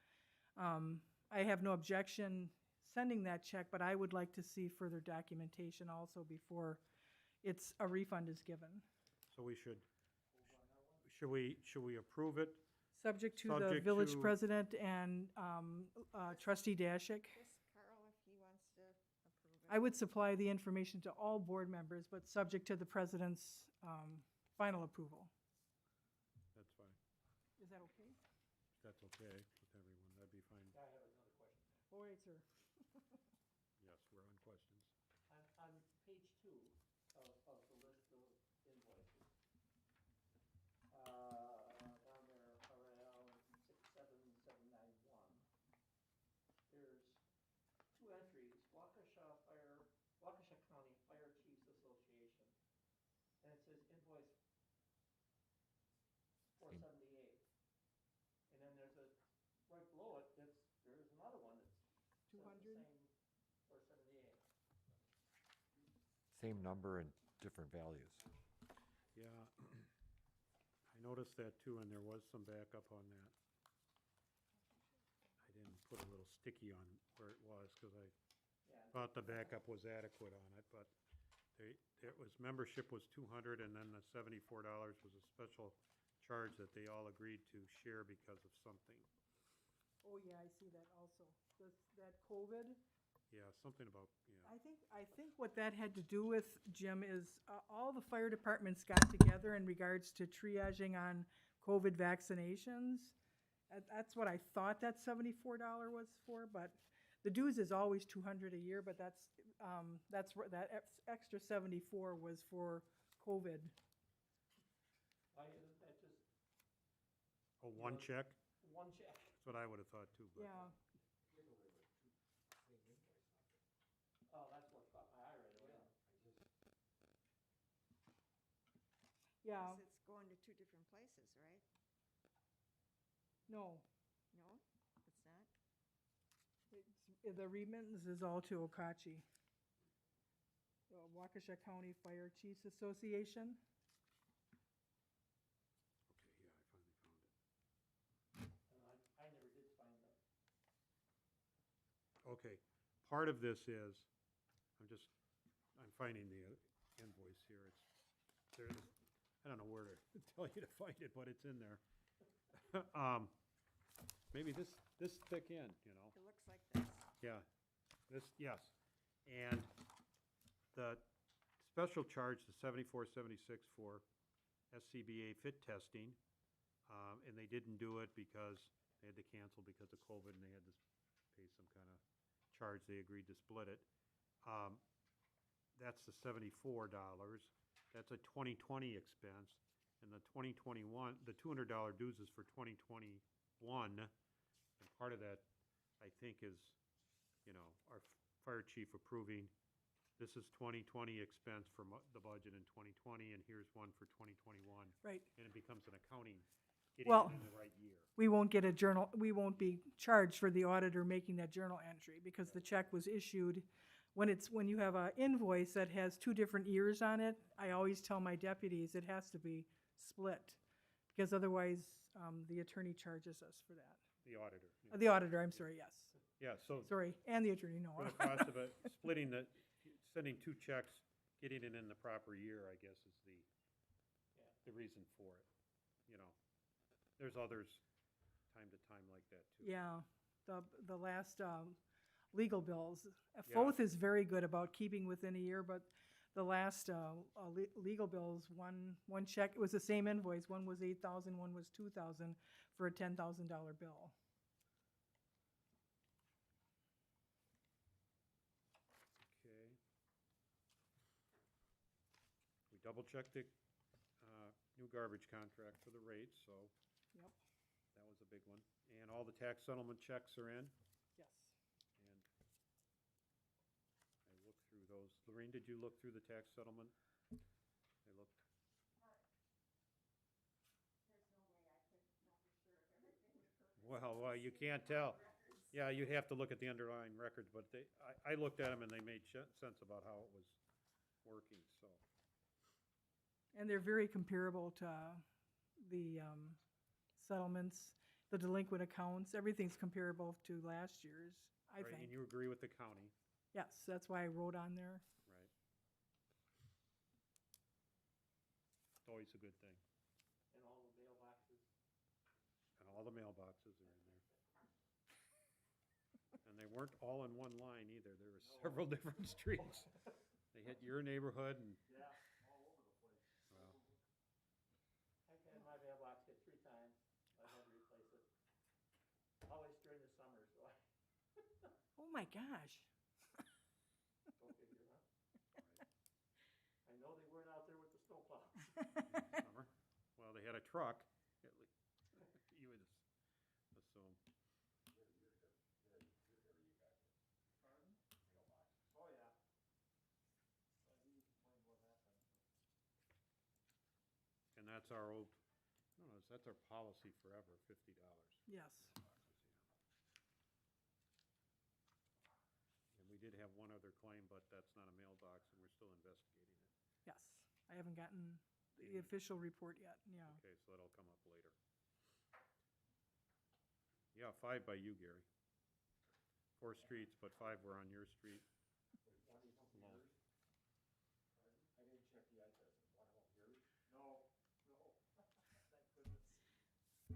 I have no objection sending that check, but I would like to see further documentation also before a refund is given. So should we approve it? Subject to the Subject village to- president and trustee Dashik. Chris Carl, if he wants to approve it. I would supply the information to all board members, but subject to the president's final approval. That's fine. Is that okay? That's okay with everyone. That'd be fine. I have another question. All right, sir. Yes, we're on questions. On page 2 of the list of invoices, down there around 67791, there's 2 entries, Waukesha County Fire Chiefs Association, and it says invoice 478. And then there's right below it, there's another one that's says the 200? same 478. Same number and different values. Yeah, I noticed that too, and there was some backup on that. I didn't put a little sticky on where it was, because I Yeah. thought the backup was adequate on it, but membership was 200, and then the $74 was a special charge that they all agreed to share because of something. Oh, yeah, I see that also. That COVID, Yeah, something about, yeah. I think what that had to do with, Jim, is all the fire departments got together in regards to triaging on COVID vaccinations. That's what I thought that $74 was for, but the dues is always $200 a year, but that extra 74 was for COVID. Why isn't that just Oh, one check? one check? That's what I would have thought too, but. Yeah, Oh, that's what caught my eye right away. yeah, Because it's going to 2 different places, right? no. No, it's not? The remittance is all to Okachi. Waukesha County Fire Chiefs Association. Okay, yeah, I finally found it. And I never did find that. Okay, part of this is, I'm finding the invoice here. I don't know where to tell you to find it, but it's in there. Maybe this thick end, you know? It looks like this. Yeah, yes. And the special charge, the $74.76 for SCBA fit testing, and they didn't do it because they had to cancel because of COVID and they had to pay some kind of charge. They agreed to split it. That's the $74. That's a 2020 expense. And the 2021, the $200 dues is for 2021. And part of that, I think, is, our fire chief approving, this is 2020 expense from the budget in 2020, and here's one for 2021. Right. And it becomes an accounting getting Well- it in the right year. we won't get a journal, we won't be charged for the auditor making that journal entry because the check was issued. When you have an invoice that has 2 different years on it, I always tell my deputies it has to be split. Because otherwise, the attorney charges us for that. The auditor. yeah. The auditor, I'm sorry, yes. Yeah, so Sorry, and the attorney, no. for the cost of it, sending 2 checks, getting it in the proper year, I guess, is the reason for it, you know. There's others time to time like that too. Yeah, the last legal bills. Yeah. Foth is very good about keeping within a year, but the last legal bills, one check, it was the same invoice. One was 8,000, one was 2,000 for a $10,000 bill. Okay. We double-checked the new garbage contract for the rates, so Yep, that was a big one. And all the tax settlement checks are in, yes. and I looked through those. Lorraine, did you look through the tax settlement? They looked, well, you can't tell. Yeah, you'd have to look at the underlying records, but I looked at them and they made sense about how it was working, so. And they're very comparable to the settlements, the delinquent accounts. Everything's comparable to last year's, I Right, think. and you agree with the county, Yes, that's why I wrote on there. right? It's always a good thing. And all the mailboxes. And all the mailboxes are in there. And they weren't all in one line either. There were several different streets. They hit your neighborhood and, Yeah, all over the place. well, I've had my mailbox hit 3 times. I had to replace it. Always during the summer, so I Oh my gosh. go figure, huh? I know they weren't out there with the snowplow. summer. Well, they had a truck, at least, you would assume. Oh, yeah. He complained what happened. And that's our old, no, that's our policy forever, $50. Yes. And we did have one other claim, but that's not a mailbox and we're still investigating it. Yes. I haven't gotten the official report yet, yeah. Okay, so that'll come up later. Yeah, 5 by you, Gary. 4 streets, but 5 were on your street. Alone. I didn't check the address. One of them yours? No, no, thank goodness.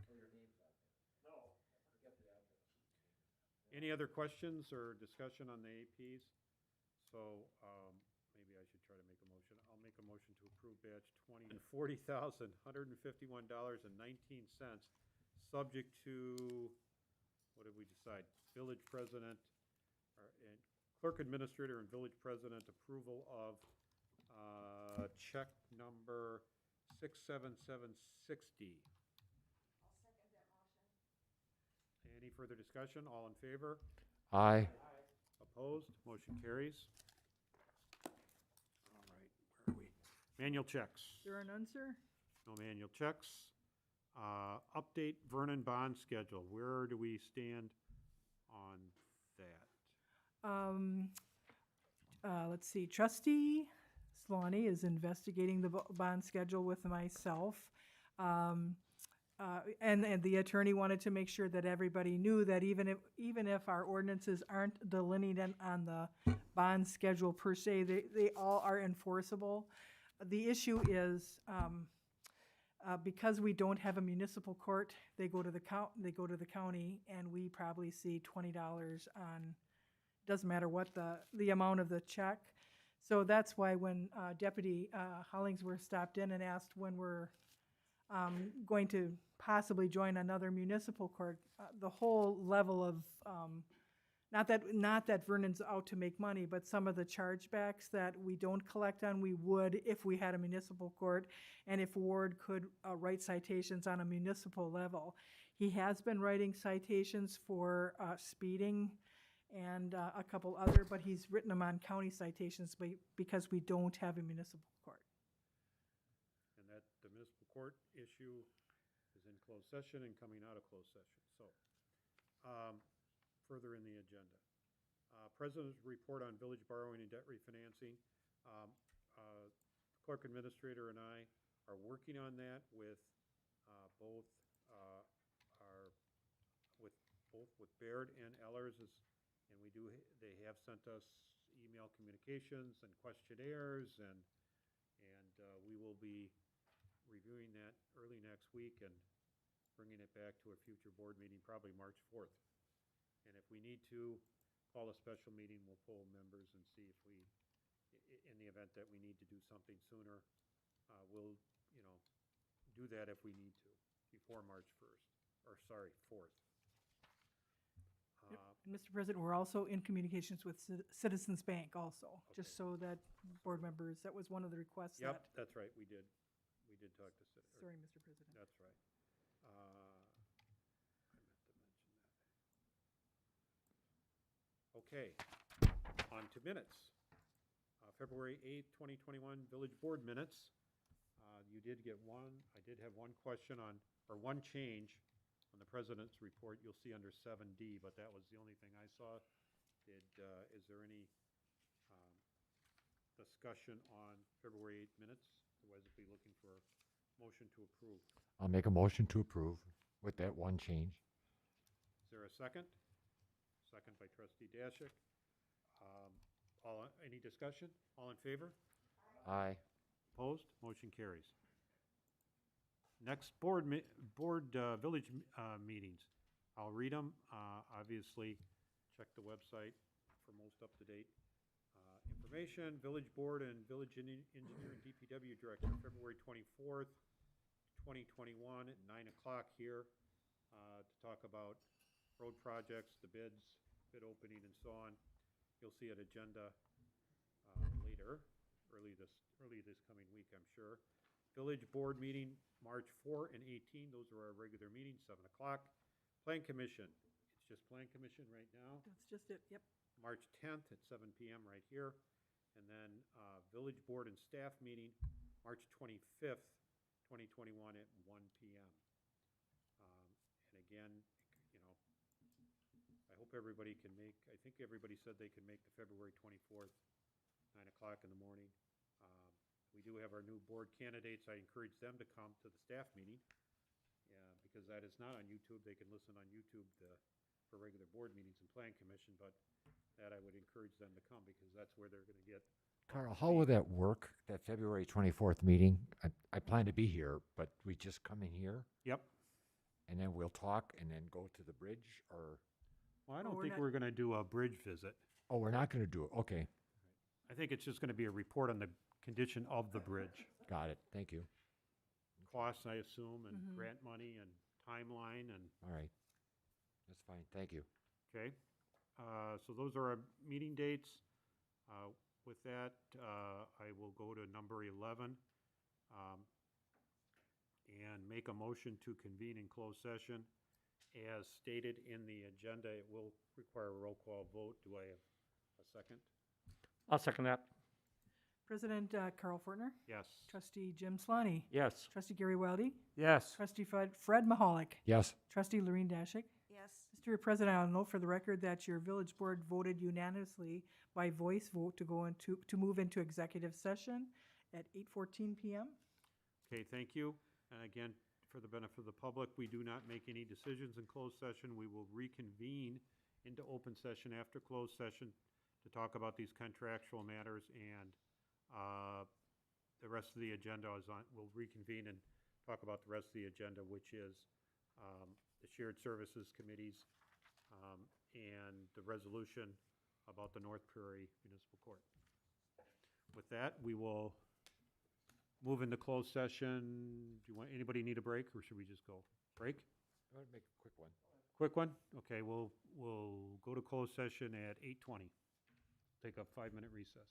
Or your name's on there? No. Forget the address. Any other questions or discussion on the APs? So, maybe I should try to make a motion. I'll make a motion to approve batch 20 and $40,151.19, subject to, what did we decide? Village president, and clerk administrator and village president approval of, check number 67760. I'll second that motion. Any further discussion? All in favor? Aye. Opposed? Motion carries. All right, where are we? Manual checks. There are none, sir? No manual checks. Update Vernon bond schedule. Where do we stand on that? Let's see, trustee Slaney is investigating the bond schedule with myself. And the attorney wanted to make sure that everybody knew that even if our ordinances aren't delineated on the bond schedule per se, they all are enforceable. The issue is, because we don't have a municipal court, they go to the county, and we probably see $20 on, doesn't matter what the amount of the check. So that's why when Deputy Hollingsworth stopped in and asked when we're going to possibly join another municipal court, the whole level of, not that Vernon's out to make money, but some of the chargebacks that we don't collect on, we would if we had a municipal court, and if Ward could write citations on a municipal level. He has been writing citations for speeding and a couple other, but he's written them on county citations because we don't have a municipal court. And that the municipal court issue is is in closed session and coming out of closed session. So, further in the agenda. President's report on village borrowing and debt refinancing. Clerk Administrator and I are working on that with both with Baird and Ellers, and they have sent us email communications and questionnaires, and we will be reviewing that early next week and bringing it back to a future board meeting, probably March 4th. And if we need to call a special meeting, we'll poll members and see if we, in the event that we need to do something sooner, we'll, do that if we need to, before March 1st, or sorry, 4th. Yep. And Mr. President, we're also in communications with Citizens Bank also, just so that board members, that was one of the requests Yep, that. that's right, we did talk to Citizens. Sorry, Mr. President. That's right. I meant to mention that. Okay, on to minutes. February 8th, 2021, Village Board minutes. You did get one, I did have one question on, or one change on the President's report. You'll see under 7D, but that was the only thing I saw. Is there any discussion on February 8th minutes? Otherwise, I'd be looking for a motion to approve. I'll make a motion to approve with that one change. Is there a second? Second by Trustee Dashik. Any discussion? All in favor? Aye. Opposed? Motion carries. Next, village meetings. I'll read them. Obviously, check the website for most up-to-date information. Village Board and Village Engineer and DPW Director, February 24th, 2021 at 9 o'clock here to talk about road projects, the bids, bid opening, and so on. You'll see an agenda later, early this coming week, I'm sure. Village Board meeting, March 4 and 18. Those are our regular meetings, 7 o'clock. Plan Commission. It's just Plan Commission right now. That's just it, yep. March 10th at 7 p.m. right here. And then Village Board and Staff meeting, March 25th, 2021 at 1 p.m. And again, I hope everybody can make, I think everybody said they can make the February 24th, 9 o'clock in the morning. We do have our new board candidates. I encourage them to come to the staff meeting because that is not on YouTube. They can listen on YouTube for regular board meetings and Plan Commission, but that I would encourage them to come because that's where they're going to get. Carl, how will that work, that February 24th meeting? I plan to be here, but we just come in here? Yep. And then we'll talk and then go to the bridge, or? Well, I Oh, don't we're think not- we're going to do a bridge visit. Oh, we're not going to do it. Okay, I think it's just going to be a report on the condition of the bridge. got it. Thank you. Costs, I assume, and Mhm. grant money and timeline and, All right. That's fine. Thank you. okay. So those are our meeting dates. With that, I will go to number 11 and make a motion to convene in closed session. As stated in the agenda, it will require a roll call vote. Do I have a second? I'll second that. President Carl Fortner, Yes. Trustee Jim Slaney, Yes. Trustee Gary Weldy, Yes. Trustee Fred Mahalik, Yes. Trustee Lorene Dashik. Yes. Mr. President, I'll note for the record that your village board voted unanimously by voice vote to move into executive session at 8:14 p.m. Okay, thank you. And again, for the benefit of the public, we do not make any decisions in closed session. We will reconvene into open session after closed session to talk about these contractual matters, and the rest of the agenda is on, we'll reconvene and talk about the rest of the agenda, which is the Shared Services Committees and the resolution about the North Prairie Municipal Court. With that, we will move into closed session. Do you want, anybody need a break, or should we just go? Break? I want to make a quick one. Quick one? Okay, we'll go to closed session at 8:20. Take a 5-minute recess.